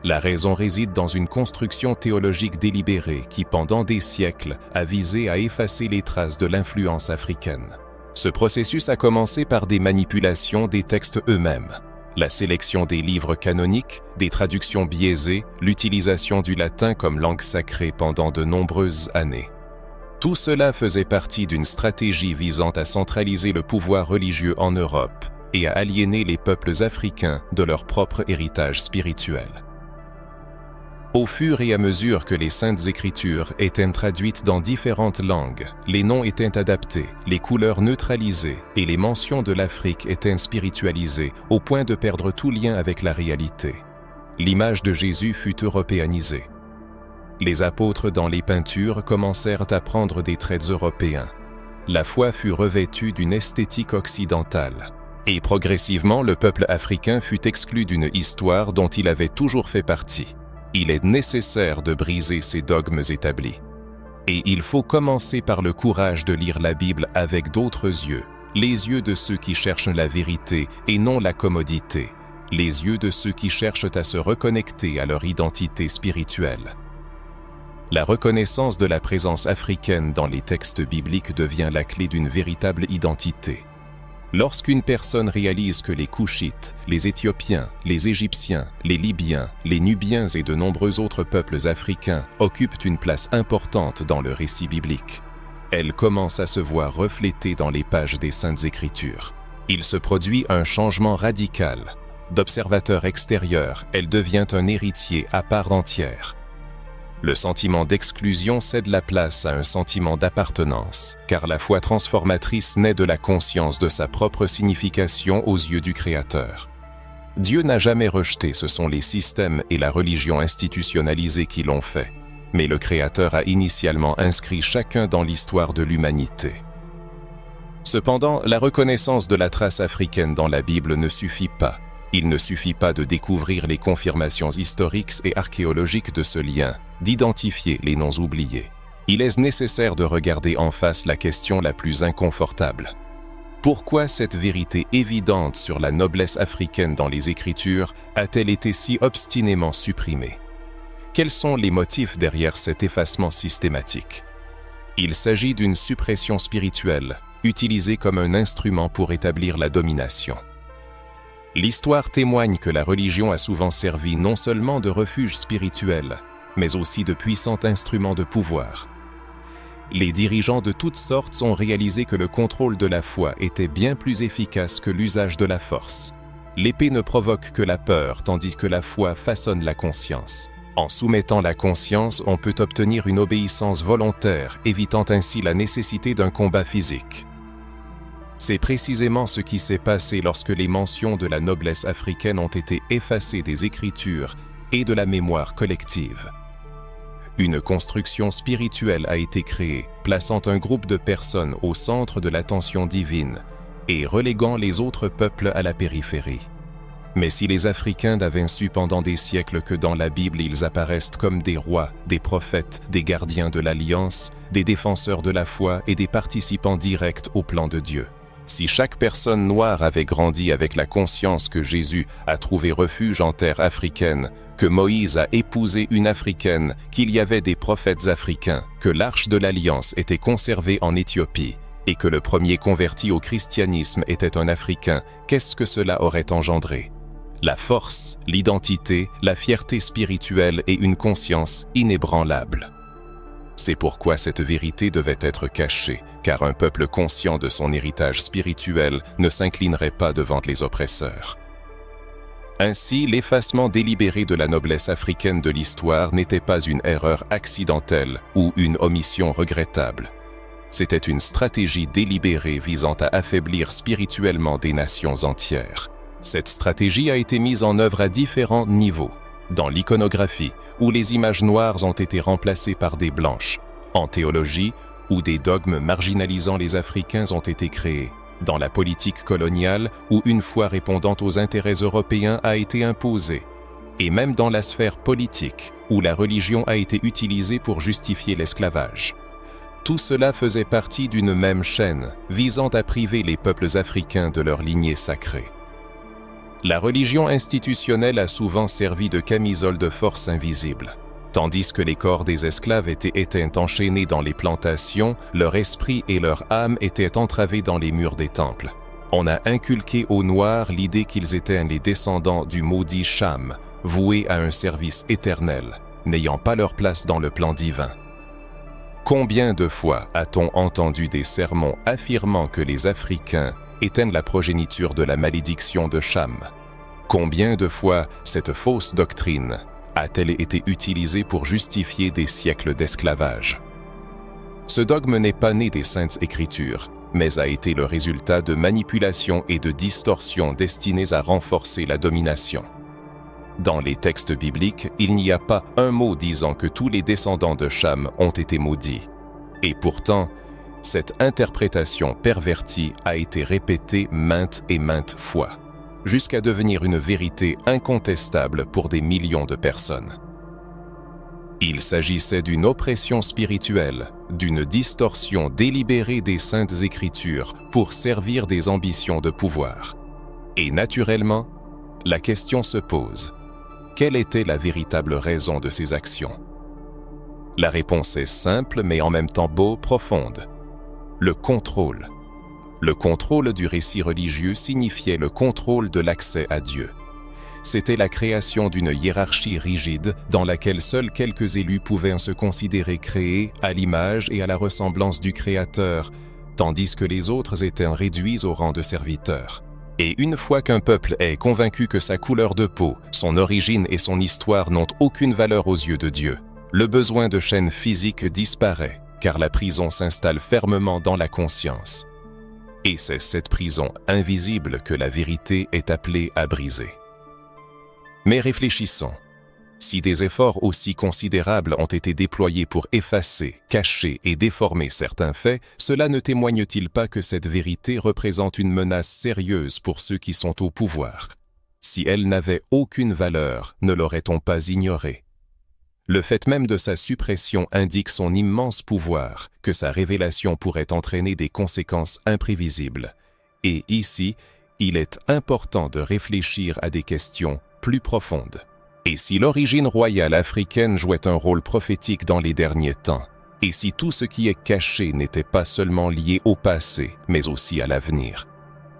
La raison réside dans une construction théologique délibérée qui, pendant des siècles, a visé à effacer les traces de l'influence africaine. Ce processus a commencé par des manipulations des textes eux-mêmes, la sélection des livres canoniques, des traductions biaisées, l'utilisation du latin comme langue sacrée pendant de nombreuses années. Tout cela faisait partie d'une stratégie visant à centraliser le pouvoir religieux en Europe et à aliéner les peuples africains de leur propre héritage spirituel. Au fur et à mesure que les Saintes Écritures étaient traduites dans différentes langues, les noms étaient adaptés, les couleurs neutralisées et les mentions de l'Afrique étaient spiritualisées au point de perdre tout lien avec la réalité. L'image de Jésus fut européanisée. Les apôtres dans les peintures commencèrent à prendre des traits européens. La foi fut revêtue d'une esthétique occidentale. Et progressivement, le peuple africain fut exclu d'une histoire dont il avait toujours fait partie. Il est nécessaire de briser ces dogmes établis. Et il faut commencer par le courage de lire la Bible avec d'autres yeux, les yeux de ceux qui cherchent la vérité et non la commodité, les yeux de ceux qui cherchent à se reconnecter à leur identité spirituelle. La reconnaissance de la présence africaine dans les textes bibliques devient la clé d'une véritable identité. Lorsqu'une personne réalise que les Koushites, les Éthiopiens, les Égyptiens, les Libyens, les Nubiens et de nombreux autres peuples africains occupent une place importante dans le récit biblique, elle commence à se voir reflétée dans les pages des Saintes Écritures. Il se produit un changement radical. D'observateur extérieur, elle devient un héritier à part entière. Le sentiment d'exclusion cède la place à un sentiment d'appartenance, car la foi transformatrice naît de la conscience de sa propre signification aux yeux du Créateur. Dieu n'a jamais rejeté, ce sont les systèmes et la religion institutionnalisée qui l'ont fait, mais le Créateur a initialement inscrit chacun dans l'histoire de l'humanité. Cependant, la reconnaissance de la trace africaine dans la Bible ne suffit pas. Il ne suffit pas de découvrir les confirmations historiques et archéologiques de ce lien, d'identifier les noms oubliés. Il est nécessaire de regarder en face la question la plus inconfortable. Pourquoi cette vérité évidente sur la noblesse africaine dans les Écritures a-t-elle été si obstinément supprimée? Quels sont les motifs derrière cet effacement systématique? Il s'agit d'une suppression spirituelle, utilisée comme un instrument pour établir la domination. L'histoire témoigne que la religion a souvent servi non seulement de refuge spirituel, mais aussi de puissant instrument de pouvoir. Les dirigeants de toutes sortes ont réalisé que le contrôle de la foi était bien plus efficace que l'usage de la force. L'épée ne provoque que la peur, tandis que la foi façonne la conscience. En soumettant la conscience, on peut obtenir une obéissance volontaire, évitant ainsi la nécessité d'un combat physique. C'est précisément ce qui s'est passé lorsque les mentions de la noblesse africaine ont été effacées des Écritures et de la mémoire collective. Une construction spirituelle a été créée, plaçant un groupe de personnes au centre de l'attention divine et reléguant les autres peuples à la périphérie. Mais si les Africains avaient su pendant des siècles que dans la Bible ils apparaissent comme des rois, des prophètes, des gardiens de l'Alliance, des défenseurs de la foi et des participants directs au plan de Dieu. Si chaque personne noire avait grandi avec la conscience que Jésus a trouvé refuge en terre africaine, que Moïse a épousé une Africaine, qu'il y avait des prophètes africains, que l'Arche de l'Alliance était conservée en Éthiopie, et que le premier converti au christianisme était un Africain, qu'est-ce que cela aurait engendré? La force, l'identité, la fierté spirituelle et une conscience inébranlable. C'est pourquoi cette vérité devait être cachée, car un peuple conscient de son héritage spirituel ne s'inclinerait pas devant les oppresseurs. Ainsi, l'effacement délibéré de la noblesse africaine de l'histoire n'était pas une erreur accidentelle ou une omission regrettable. C'était une stratégie délibérée visant à affaiblir spirituellement des nations entières. Cette stratégie a été mise en œuvre à différents niveaux. Dans l'iconographie, où les images noires ont été remplacées par des blanches. En théologie, où des dogmes marginalisant les Africains ont été créés. Dans la politique coloniale, où une foi répondant aux intérêts européens a été imposée. Et même dans la sphère politique, où la religion a été utilisée pour justifier l'esclavage. Tout cela faisait partie d'une même chaîne, visant à priver les peuples africains de leur lignée sacrée. La religion institutionnelle a souvent servi de camisole de force invisible. Tandis que les corps des esclaves étaient enchaînés dans les plantations, leur esprit et leur âme étaient entravés dans les murs des temples. On a inculqué aux Noirs l'idée qu'ils étaient les descendants du maudit Cham, voués à un service éternel, n'ayant pas leur place dans le plan divin. Combien de fois a-t-on entendu des sermons affirmant que les Africains étaient la progéniture de la malédiction de Cham? Combien de fois cette fausse doctrine a-t-elle été utilisée pour justifier des siècles d'esclavage? Ce dogme n'est pas né des Saintes Écritures, mais a été le résultat de manipulations et de distorsions destinées à renforcer la domination. Dans les textes bibliques, il n'y a pas un mot disant que tous les descendants de Cham ont été maudits. Et pourtant, cette interprétation pervertie a été répétée maintes et maintes fois, jusqu'à devenir une vérité incontestable pour des millions de personnes. Il s'agissait d'une oppression spirituelle, d'une distorsion délibérée des Saintes Écritures pour servir des ambitions de pouvoir. Et naturellement, la question se pose: quelle était la véritable raison de ces actions? La réponse est simple mais en même temps profonde. Le contrôle. Le contrôle du récit religieux signifiait le contrôle de l'accès à Dieu. C'était la création d'une hiérarchie rigide dans laquelle seuls quelques élus pouvaient se considérer créés à l'image et à la ressemblance du Créateur, tandis que les autres étaient réduits au rang de serviteurs. Et une fois qu'un peuple est convaincu que sa couleur de peau, son origine et son histoire n'ont aucune valeur aux yeux de Dieu, le besoin de chaîne physique disparaît, car la prison s'installe fermement dans la conscience. Et c'est cette prison invisible que la vérité est appelée à briser. Mais réfléchissons. Si des efforts aussi considérables ont été déployés pour effacer, cacher et déformer certains faits, cela ne témoigne-t-il pas que cette vérité représente une menace sérieuse pour ceux qui sont au pouvoir? Si elle n'avait aucune valeur, ne l'aurait-on pas ignorée? Le fait même de sa suppression indique son immense pouvoir, que sa révélation pourrait entraîner des conséquences imprévisibles. Et ici, il est important de réfléchir à des questions plus profondes. Et si l'origine royale africaine jouait un rôle prophétique dans les derniers temps, et si tout ce qui est caché n'était pas seulement lié au passé, mais aussi à l'avenir,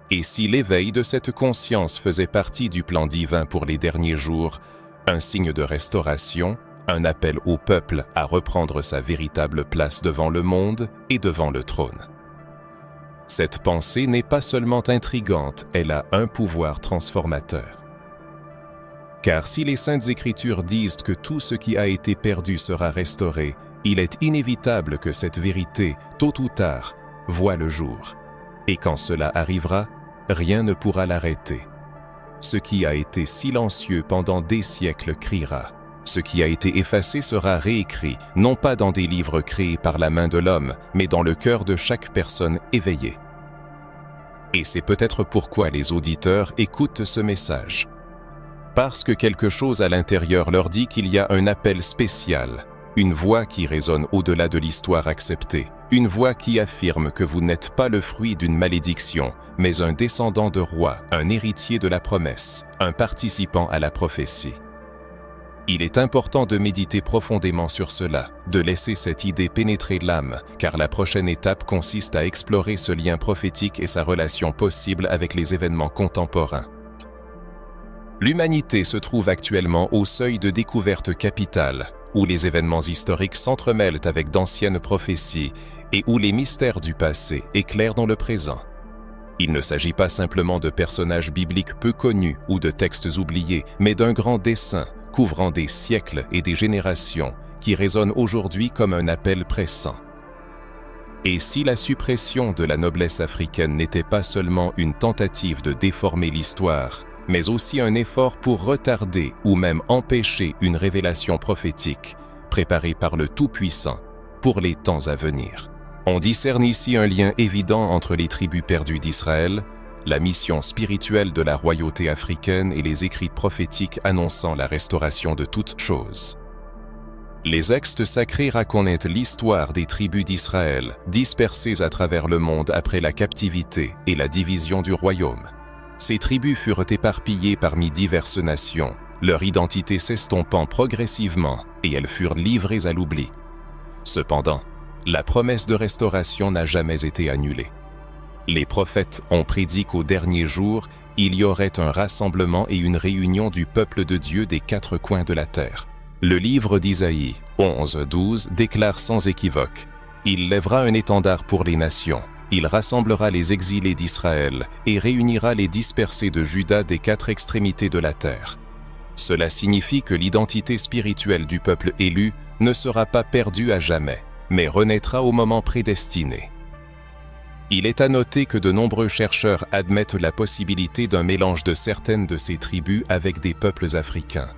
et si l'éveil de cette conscience faisait partie du plan divin pour les derniers jours, un signe de restauration, un appel au peuple à reprendre sa véritable place devant le monde et devant le trône. Cette pensée n'est pas seulement intrigante, elle a un pouvoir transformateur. Car si les Saintes Écritures disent que tout ce qui a été perdu sera restauré, il est inévitable que cette vérité, tôt ou tard, voie le jour. Et quand cela arrivera, rien ne pourra l'arrêter. Ce qui a été silencieux pendant des siècles criera. Ce qui a été effacé sera réécrit, non pas dans des livres créés par la main de l'homme, mais dans le cœur de chaque personne éveillée. Et c'est peut-être pourquoi les auditeurs écoutent ce message. Parce que quelque chose à l'intérieur leur dit qu'il y a un appel spécial, une voix qui résonne au-delà de l'histoire acceptée, une voix qui affirme que vous n'êtes pas le fruit d'une malédiction, mais un descendant de roi, un héritier de la promesse, un participant à la prophétie. Il est important de méditer profondément sur cela, de laisser cette idée pénétrer l'âme, car la prochaine étape consiste à explorer ce lien prophétique et sa relation possible avec les événements contemporains. L'humanité se trouve actuellement au seuil de découverte capitale, où les événements historiques s'entremêlent avec d'anciennes prophéties et où les mystères du passé éclairent dans le présent. Il ne s'agit pas simplement de personnages bibliques peu connus ou de textes oubliés, mais d'un grand dessein couvrant des siècles et des générations qui résonne aujourd'hui comme un appel pressant. Et si la suppression de la noblesse africaine n'était pas seulement une tentative de déformer l'histoire, mais aussi un effort pour retarder ou même empêcher une révélation prophétique préparée par le Tout-Puissant pour les temps à venir. On discerne ici un lien évident entre les tribus perdues d'Israël, la mission spirituelle de la royauté africaine et les écrits prophétiques annonçant la restauration de toutes choses. Les textes sacrés racontent l'histoire des tribus d'Israël dispersées à travers le monde après la captivité et la division du royaume. Ces tribus furent éparpillées parmi diverses nations, leur identité s'estompant progressivement et elles furent livrées à l'oubli. Cependant, la promesse de restauration n'a jamais été annulée. Les prophètes ont prédit qu'au dernier jour, il y aurait un rassemblement et une réunion du peuple de Dieu des quatre coins de la terre. Le livre d'Isaïe 11:12 déclare sans équivoque « Il lèvera un étendard pour les nations. Il rassemblera les exilés d'Israël et réunira les dispersés de Juda des quatre extrémités de la terre. » Cela signifie que l'identité spirituelle du peuple élu ne sera pas perdue à jamais, mais renaîtra au moment prédestiné. Il est à noter que de nombreux chercheurs admettent la possibilité d'un mélange de certaines de ces tribus avec des peuples africains.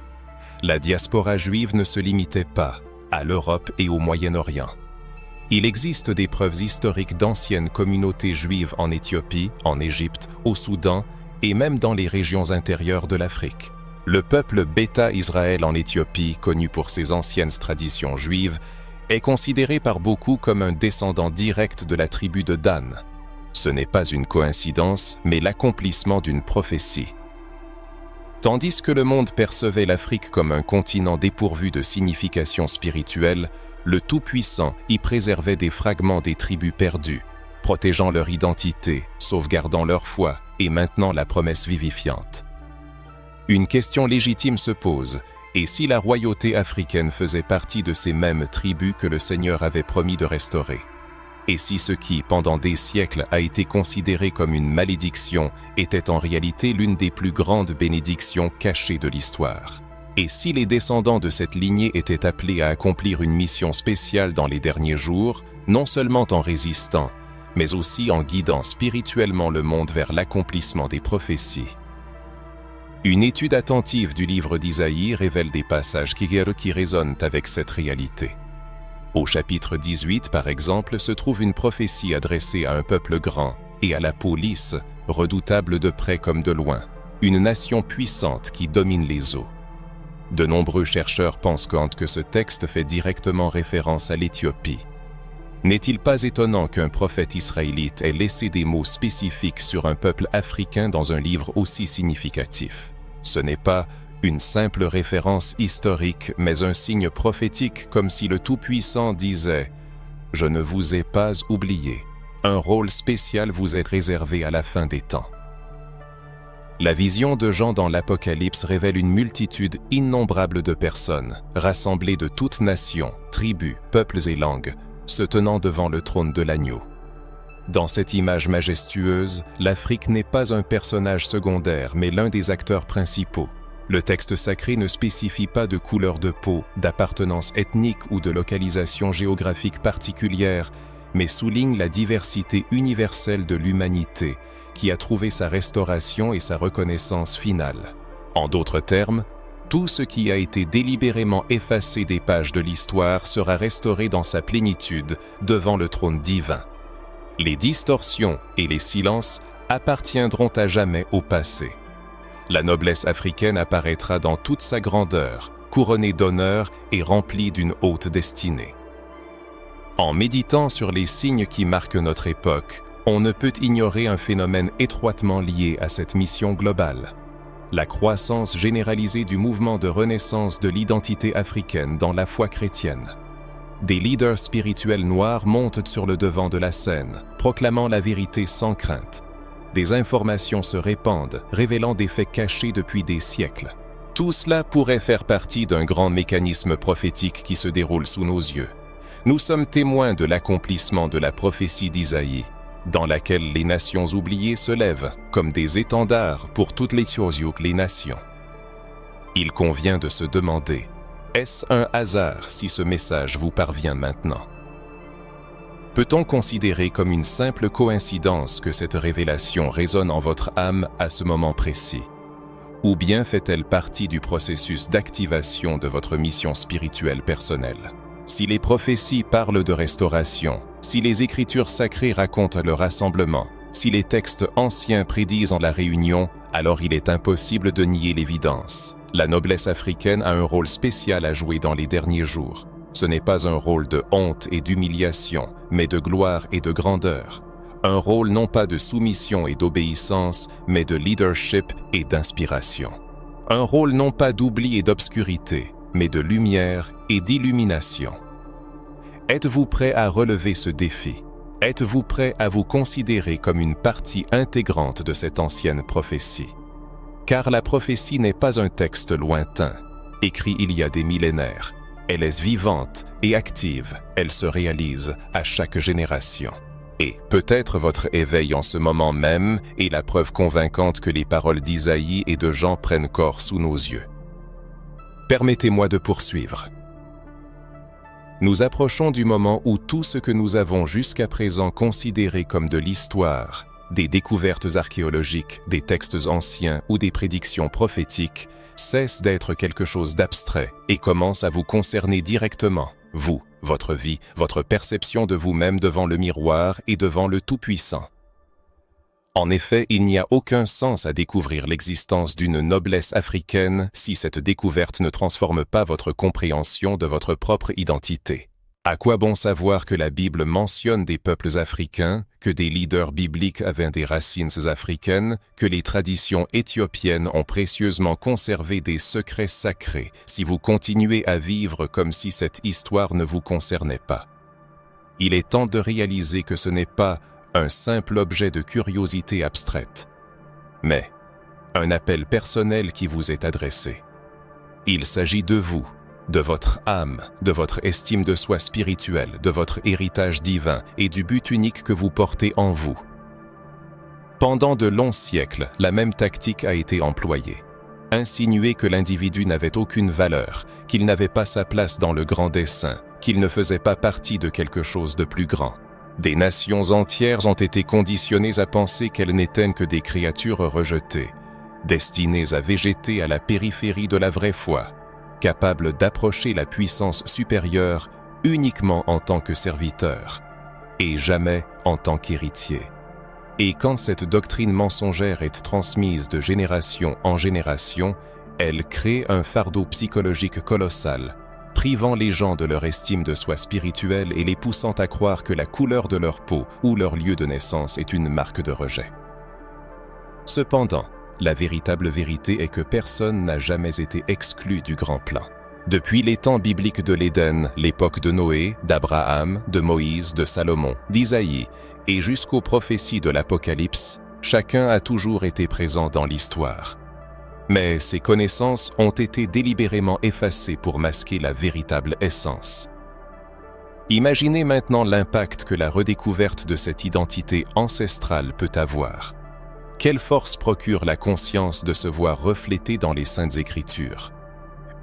La diaspora juive ne se limitait pas à l'Europe et au Moyen-Orient. Il existe des preuves historiques d'anciennes communautés juives en Éthiopie, en Égypte, au Soudan et même dans les régions intérieures de l'Afrique. Le peuple Beta Israël en Éthiopie, connu pour ses anciennes traditions juives, est considéré par beaucoup comme un descendant direct de la tribu de Dan. Ce n'est pas une coïncidence, mais l'accomplissement d'une prophétie. Tandis que le monde percevait l'Afrique comme un continent dépourvu de signification spirituelle, le Tout-Puissant y préservait des fragments des tribus perdues, protégeant leur identité, sauvegardant leur foi et maintenant la promesse vivifiante. Une question légitime se pose, et si la royauté africaine faisait partie de ces mêmes tribus que le Seigneur avait promis de restaurer? Et si ce qui, pendant des siècles, a été considéré comme une malédiction était en réalité l'une des plus grandes bénédictions cachées de l'histoire? Et si les descendants de cette lignée étaient appelés à accomplir une mission spéciale dans les derniers jours, non seulement en résistant, mais aussi en guidant spirituellement le monde vers l'accomplissement des prophéties? Une étude attentive du livre d'Isaïe révèle des passages qui résonnent avec cette réalité. Au chapitre 18, par exemple, se trouve une prophétie adressée à un peuple grand et à la peau lisse, redoutable de près comme de loin, une nation puissante qui domine les eaux. De nombreux chercheurs pensent que ce texte fait directement référence à l'Éthiopie. N'est-il pas étonnant qu'un prophète israélite ait laissé des mots spécifiques sur un peuple africain dans un livre aussi significatif? Ce n'est pas une simple référence historique, mais un signe prophétique, comme si le Tout-Puissant disait « Je ne vous ai pas oublié, un rôle spécial vous est réservé à la fin des temps. » La vision de Jean dans l'Apocalypse révèle une multitude innombrable de personnes, rassemblées de toutes nations, tribus, peuples et langues, se tenant devant le trône de l'agneau. Dans cette image majestueuse, l'Afrique n'est pas un personnage secondaire, mais l'un des acteurs principaux. Le texte sacré ne spécifie pas de couleur de peau, d'appartenance ethnique ou de localisation géographique particulière, mais souligne la diversité universelle de l'humanité, qui a trouvé sa restauration et sa reconnaissance finale. En d'autres termes, tout ce qui a été délibérément effacé des pages de l'histoire sera restauré dans sa plénitude devant le trône divin. Les distorsions et les silences appartiendront à jamais au passé. La noblesse africaine apparaîtra dans toute sa grandeur, couronnée d'honneur et remplie d'une haute destinée. En méditant sur les signes qui marquent notre époque, on ne peut ignorer un phénomène étroitement lié à cette mission globale: la croissance généralisée du mouvement de renaissance de l'identité africaine dans la foi chrétienne. Des leaders spirituels noirs montent sur le devant de la scène, proclamant la vérité sans crainte. Des informations se répandent, révélant des faits cachés depuis des siècles. Tout cela pourrait faire partie d'un grand mécanisme prophétique qui se déroule sous nos yeux. Nous sommes témoins de l'accomplissement de la prophétie d'Isaïe, dans laquelle les nations oubliées se lèvent comme des étendards pour toutes les nations. Il convient de se demander: est-ce un hasard si ce message vous parvient maintenant? Peut-on considérer comme une simple coïncidence que cette révélation résonne en votre âme à ce moment précis? Ou bien fait-elle partie du processus d'activation de votre mission spirituelle personnelle? Si les prophéties parlent de restauration, si les Écritures sacrées racontent le rassemblement, si les textes anciens prédisent la réunion, alors il est impossible de nier l'évidence. La noblesse africaine a un rôle spécial à jouer dans les derniers jours. Ce n'est pas un rôle de honte et d'humiliation, mais de gloire et de grandeur. Un rôle non pas de soumission et d'obéissance, mais de leadership et d'inspiration. Un rôle non pas d'oubli et d'obscurité, mais de lumière et d'illumination. Êtes-vous prêt à relever ce défi? Êtes-vous prêt à vous considérer comme une partie intégrante de cette ancienne prophétie? Car la prophétie n'est pas un texte lointain, écrit il y a des millénaires. Elle est vivante et active, elle se réalise à chaque génération. Et peut-être votre éveil en ce moment même est la preuve convaincante que les paroles d'Isaïe et de Jean prennent corps sous nos yeux. Permettez-moi de poursuivre. Nous approchons du moment où tout ce que nous avons jusqu'à présent considéré comme de l'histoire, des découvertes archéologiques, des textes anciens ou des prédictions prophétiques, cesse d'être quelque chose d'abstrait et commence à vous concerner directement, vous, votre vie, votre perception de vous-même devant le miroir et devant le Tout-Puissant. En effet, il n'y a aucun sens à découvrir l'existence d'une noblesse africaine si cette découverte ne transforme pas votre compréhension de votre propre identité. À quoi bon savoir que la Bible mentionne des peuples africains, que des leaders bibliques avaient des racines africaines, que les traditions éthiopiennes ont précieusement conservé des secrets sacrés, si vous continuez à vivre comme si cette histoire ne vous concernait pas? Il est temps de réaliser que ce n'est pas un simple objet de curiosité abstraite, mais un appel personnel qui vous est adressé. Il s'agit de vous, de votre âme, de votre estime de soi spirituelle, de votre héritage divin et du but unique que vous portez en vous. Pendant de longs siècles, la même tactique a été employée. Insinuer que l'individu n'avait aucune valeur, qu'il n'avait pas sa place dans le grand dessein, qu'il ne faisait pas partie de quelque chose de plus grand. Des nations entières ont été conditionnées à penser qu'elles n'étaient que des créatures rejetées, destinées à végéter à la périphérie de la vraie foi, capables d'approcher la puissance supérieure uniquement en tant que serviteurs, et jamais en tant qu'héritiers. Et quand cette doctrine mensongère est transmise de génération en génération, elle crée un fardeau psychologique colossal, privant les gens de leur estime de soi spirituelle et les poussant à croire que la couleur de leur peau ou leur lieu de naissance est une marque de rejet. Cependant, la véritable vérité est que personne n'a jamais été exclu du grand plan. Depuis les temps bibliques de l'Éden, l'époque de Noé, d'Abraham, de Moïse, de Salomon, d'Isaïe, et jusqu'aux prophéties de l'Apocalypse, chacun a toujours été présent dans l'histoire. Mais ces connaissances ont été délibérément effacées pour masquer la véritable essence. Imaginez maintenant l'impact que la redécouverte de cette identité ancestrale peut avoir. Quelle force procure la conscience de se voir reflétée dans les Saintes Écritures?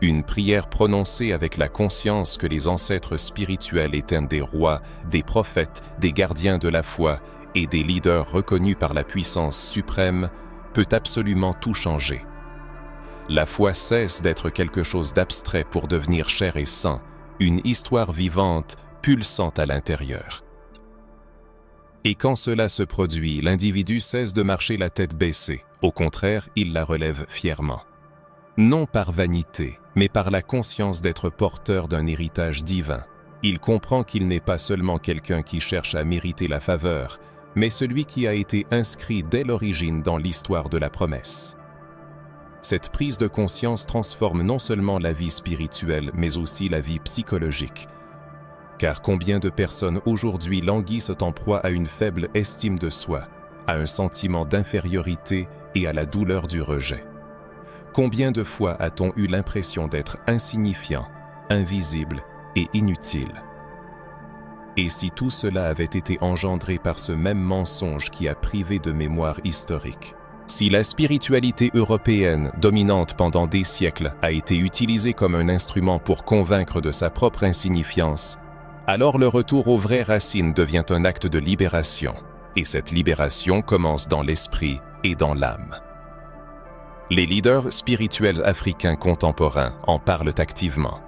Une prière prononcée avec la conscience que les ancêtres spirituels étaient des rois, des prophètes, des gardiens de la foi et des leaders reconnus par la puissance suprême peut absolument tout changer. La foi cesse d'être quelque chose d'abstrait pour devenir chair et sang, une histoire vivante, pulsante à l'intérieur. Et quand cela se produit, l'individu cesse de marcher la tête baissée. Au contraire, il la relève fièrement. Non par vanité, mais par la conscience d'être porteur d'un héritage divin. Il comprend qu'il n'est pas seulement quelqu'un qui cherche à mériter la faveur, mais celui qui a été inscrit dès l'origine dans l'histoire de la promesse. Cette prise de conscience transforme non seulement la vie spirituelle, mais aussi la vie psychologique. Car combien de personnes aujourd'hui languissent en proie à une faible estime de soi, à un sentiment d'infériorité et à la douleur du rejet? Combien de fois a-t-on eu l'impression d'être insignifiant, invisible et inutile? Et si tout cela avait été engendré par ce même mensonge qui a privé de mémoire historique? Si la spiritualité européenne, dominante pendant des siècles, a été utilisée comme un instrument pour convaincre de sa propre insignifiance, alors le retour aux vraies racines devient un acte de libération, et cette libération commence dans l'esprit et dans l'âme. Les leaders spirituels africains contemporains en parlent activement.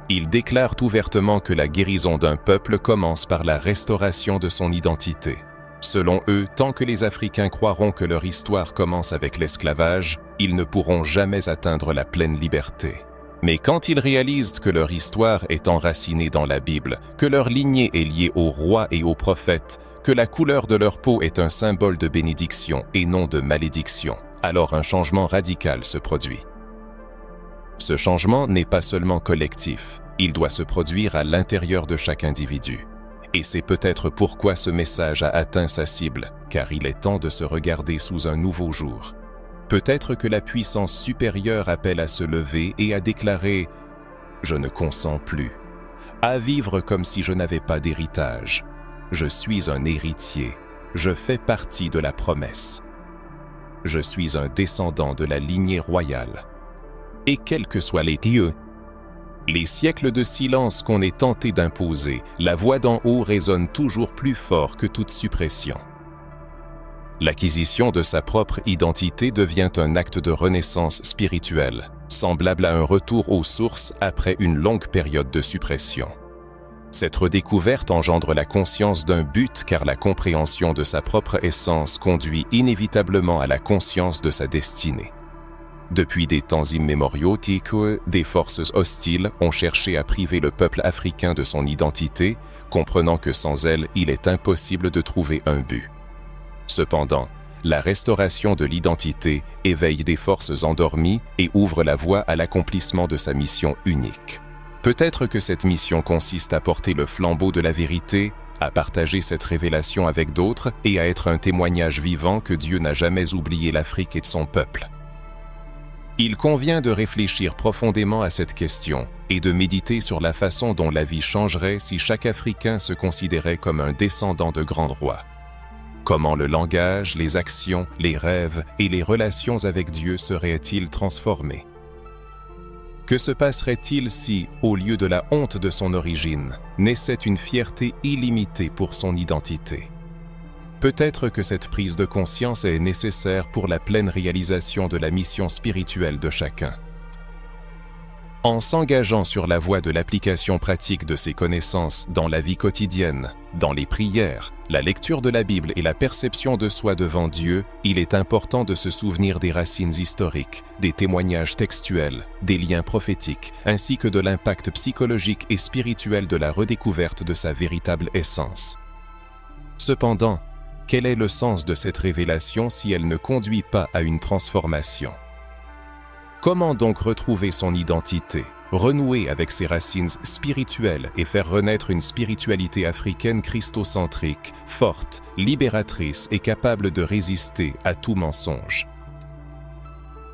Ils déclarent ouvertement que la guérison d'un peuple commence par la restauration de son identité. Selon eux, tant que les Africains croiront que leur histoire commence avec l'esclavage, ils ne pourront jamais atteindre la pleine liberté. Mais quand ils réalisent que leur histoire est enracinée dans la Bible, que leur lignée est liée aux rois et aux prophètes, que la couleur de leur peau est un symbole de bénédiction et non de malédiction, alors un changement radical se produit. Ce changement n'est pas seulement collectif, il doit se produire à l'intérieur de chaque individu. Et c'est peut-être pourquoi ce message a atteint sa cible, car il est temps de se regarder sous un nouveau jour. Peut-être que la puissance supérieure appelle à se lever et à déclarer « Je ne consens plus », à vivre comme si je n'avais pas d'héritage. Je suis un héritier, je fais partie de la promesse. Je suis un descendant de la lignée royale. Et quels que soient les dieux, les siècles de silence qu'on est tenté d'imposer, la voix d'en haut résonne toujours plus fort que toute suppression. L'acquisition de sa propre identité devient un acte de renaissance spirituelle, semblable à un retour aux sources après une longue période de suppression. Cette redécouverte engendre la conscience d'un but car la compréhension de sa propre essence conduit inévitablement à la conscience de sa destinée. Depuis des temps immémoriaux, des forces hostiles ont cherché à priver le peuple africain de son identité, comprenant que sans elle, il est impossible de trouver un but. Cependant, la restauration de l'identité éveille des forces endormies et ouvre la voie à l'accomplissement de sa mission unique. Peut-être que cette mission consiste à porter le flambeau de la vérité, à partager cette révélation avec d'autres et à être un témoignage vivant que Dieu n'a jamais oublié l'Afrique et de son peuple. Il convient de réfléchir profondément à cette question et de méditer sur la façon dont la vie changerait si chaque Africain se considérait comme un descendant de grands rois. Comment le langage, les actions, les rêves et les relations avec Dieu seraient-ils transformés? Que se passerait-il si, au lieu de la honte de son origine, naissait une fierté illimitée pour son identité? Peut-être que cette prise de conscience est nécessaire pour la pleine réalisation de la mission spirituelle de chacun. En s'engageant sur la voie de l'application pratique de ces connaissances dans la vie quotidienne, dans les prières, la lecture de la Bible et la perception de soi devant Dieu, il est important de se souvenir des racines historiques, des témoignages textuels, des liens prophétiques, ainsi que de l'impact psychologique et spirituel de la redécouverte de sa véritable essence. Cependant, quel est le sens de cette révélation si elle ne conduit pas à une transformation? Comment donc retrouver son identité, renouer avec ses racines spirituelles et faire renaître une spiritualité africaine christocentrique, forte, libératrice et capable de résister à tout mensonge?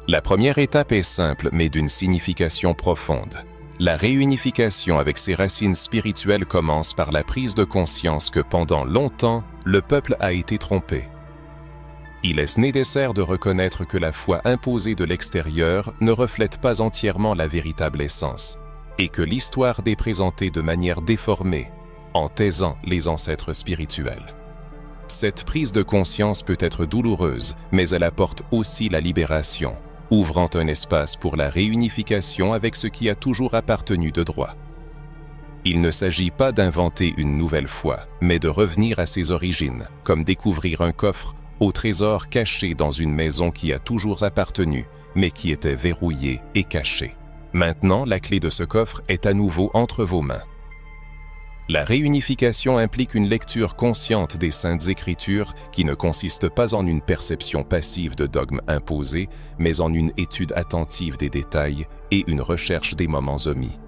La première étape est simple mais d'une signification profonde. La réunification avec ses racines spirituelles commence par la prise de conscience que pendant longtemps, le peuple a été trompé. Il est nécessaire de reconnaître que la foi imposée de l'extérieur ne reflète pas entièrement la véritable essence, et que l'histoire est présentée de manière déformée, en taisant les ancêtres spirituels. Cette prise de conscience peut être douloureuse, mais elle apporte aussi la libération, ouvrant un espace pour la réunification avec ce qui a toujours appartenu de droit. Il ne s'agit pas d'inventer une nouvelle foi, mais de revenir à ses origines, comme découvrir un coffre au trésor caché dans une maison qui a toujours appartenu, mais qui était verrouillée et cachée. Maintenant, la clé de ce coffre est à nouveau entre vos mains. La réunification implique une lecture consciente des Saintes Écritures qui ne consiste pas en une perception passive de dogmes imposés, mais en une étude attentive des détails et une recherche des moments omis.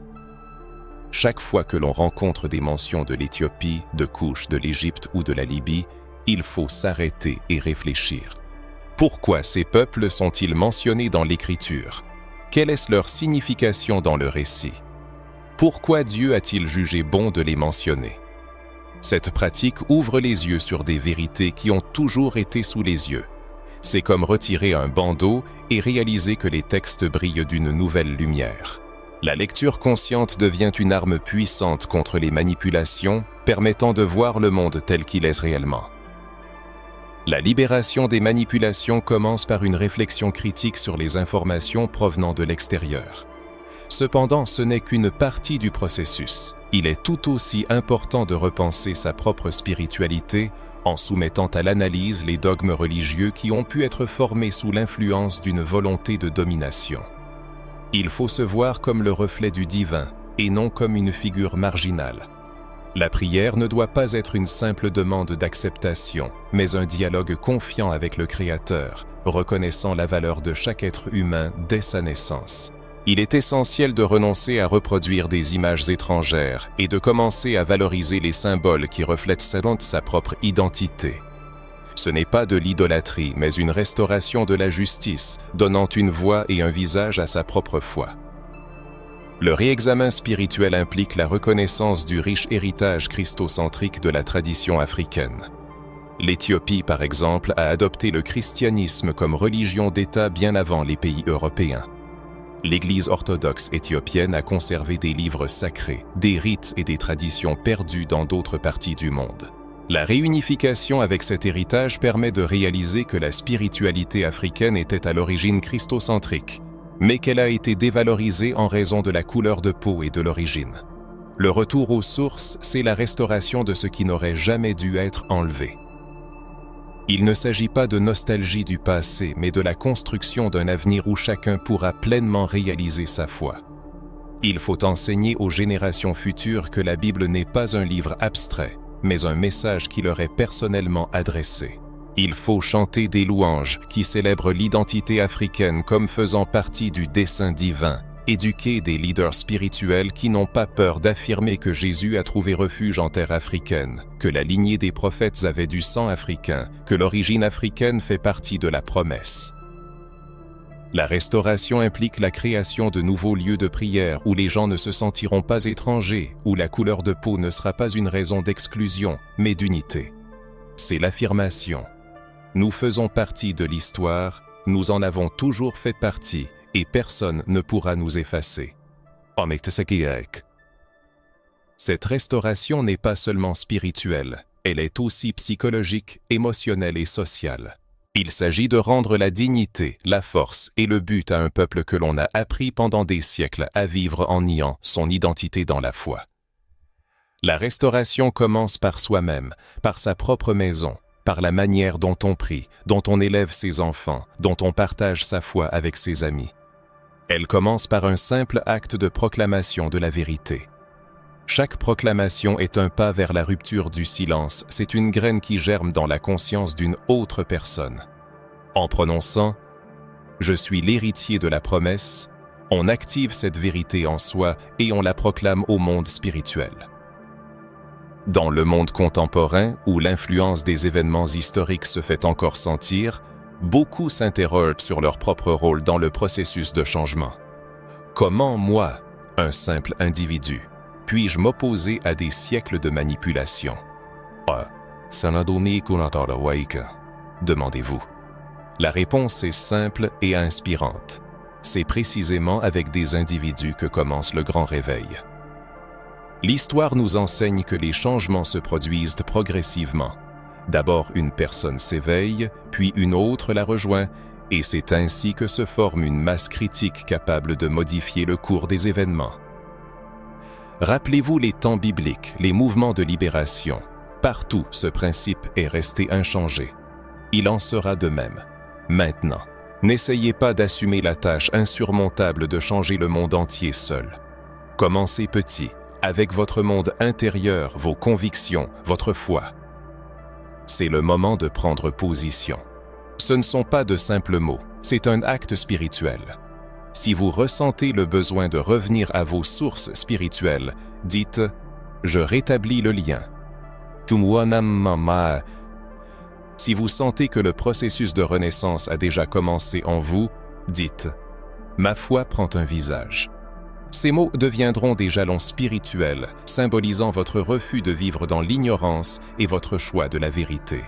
Chaque fois que l'on rencontre des mentions de l'Éthiopie, de Couche, de l'Égypte ou de la Libye, il faut s'arrêter et réfléchir. Pourquoi ces peuples sont-ils mentionnés dans l'Écriture? Quelle est leur signification dans le récit? Pourquoi Dieu a-t-il jugé bon de les mentionner? Cette pratique ouvre les yeux sur des vérités qui ont toujours été sous les yeux. C'est comme retirer un bandeau et réaliser que les textes brillent d'une nouvelle lumière. La lecture consciente devient une arme puissante contre les manipulations, permettant de voir le monde tel qu'il est réellement. La libération des manipulations commence par une réflexion critique sur les informations provenant de l'extérieur. Cependant, ce n'est qu'une partie du processus. Il est tout aussi important de repenser sa propre spiritualité en soumettant à l'analyse les dogmes religieux qui ont pu être formés sous l'influence d'une volonté de domination. Il faut se voir comme le reflet du divin et non comme une figure marginale. La prière ne doit pas être une simple demande d'acceptation, mais un dialogue confiant avec le Créateur, reconnaissant la valeur de chaque être humain dès sa naissance. Il est essentiel de renoncer à reproduire des images étrangères et de commencer à valoriser les symboles qui reflètent sa propre identité. Ce n'est pas de l'idolâtrie, mais une restauration de la justice, donnant une voix et un visage à sa propre foi. Le réexamen spirituel implique la reconnaissance du riche héritage christocentrique de la tradition africaine. L'Éthiopie, par exemple, a adopté le christianisme comme religion d'État bien avant les pays européens. L'Église orthodoxe éthiopienne a conservé des livres sacrés, des rites et des traditions perdus dans d'autres parties du monde. La réunification avec cet héritage permet de réaliser que la spiritualité africaine était à l'origine christocentrique, mais qu'elle a été dévalorisée en raison de la couleur de peau et de l'origine. Le retour aux sources, c'est la restauration de ce qui n'aurait jamais dû être enlevé. Il ne s'agit pas de nostalgie du passé, mais de la construction d'un avenir où chacun pourra pleinement réaliser sa foi. Il faut enseigner aux générations futures que la Bible n'est pas un livre abstrait, mais un message qui leur est personnellement adressé. Il faut chanter des louanges qui célèbrent l'identité africaine comme faisant partie du dessein divin, éduquer des leaders spirituels qui n'ont pas peur d'affirmer que Jésus a trouvé refuge en terre africaine, que la lignée des prophètes avait du sang africain, que l'origine africaine fait partie de la promesse. La restauration implique la création de nouveaux lieux de prière où les gens ne se sentiront pas étrangers, où la couleur de peau ne sera pas une raison d'exclusion, mais d'unité. C'est l'affirmation. Nous faisons partie de l'histoire, nous en avons toujours fait partie, et personne ne pourra nous effacer. Cette restauration n'est pas seulement spirituelle, elle est aussi psychologique, émotionnelle et sociale. Il s'agit de rendre la dignité, la force et le but à un peuple que l'on a appris pendant des siècles à vivre en niant son identité dans la foi. La restauration commence par soi-même, par sa propre maison, par la manière dont on prie, dont on élève ses enfants, dont on partage sa foi avec ses amis. Elle commence par un simple acte de proclamation de la vérité. Chaque proclamation est un pas vers la rupture du silence, c'est une graine qui germe dans la conscience d'une autre personne. En prononçant « Je suis l'héritier de la promesse », on active cette vérité en soi et on la proclame au monde spirituel. Dans le monde contemporain, où l'influence des événements historiques se fait encore sentir, beaucoup s'interrogent sur leur propre rôle dans le processus de changement. Comment moi, un simple individu. Puis-je m'opposer à des siècles de manipulation? Demandez-vous. La réponse est simple et inspirante. C'est précisément avec des individus que commence le grand réveil. L'histoire nous enseigne que les changements se produisent progressivement. D'abord une personne s'éveille, puis une autre la rejoint, et c'est ainsi que se forme une masse critique capable de modifier le cours des événements. Rappelez-vous les temps bibliques, les mouvements de libération. Partout, ce principe est resté inchangé. Il en sera de même. Maintenant, n'essayez pas d'assumer la tâche insurmontable de changer le monde entier seul. Commencez petit, avec votre monde intérieur, vos convictions, votre foi. C'est le moment de prendre position. Ce ne sont pas de simples mots, c'est un acte spirituel. Si vous ressentez le besoin de revenir à vos sources spirituelles, dites « Je rétablis le lien ». Si vous sentez que le processus de renaissance a déjà commencé en vous, dites « Ma foi prend un visage ». Ces mots deviendront des jalons spirituels, symbolisant votre refus de vivre dans l'ignorance et votre choix de la vérité.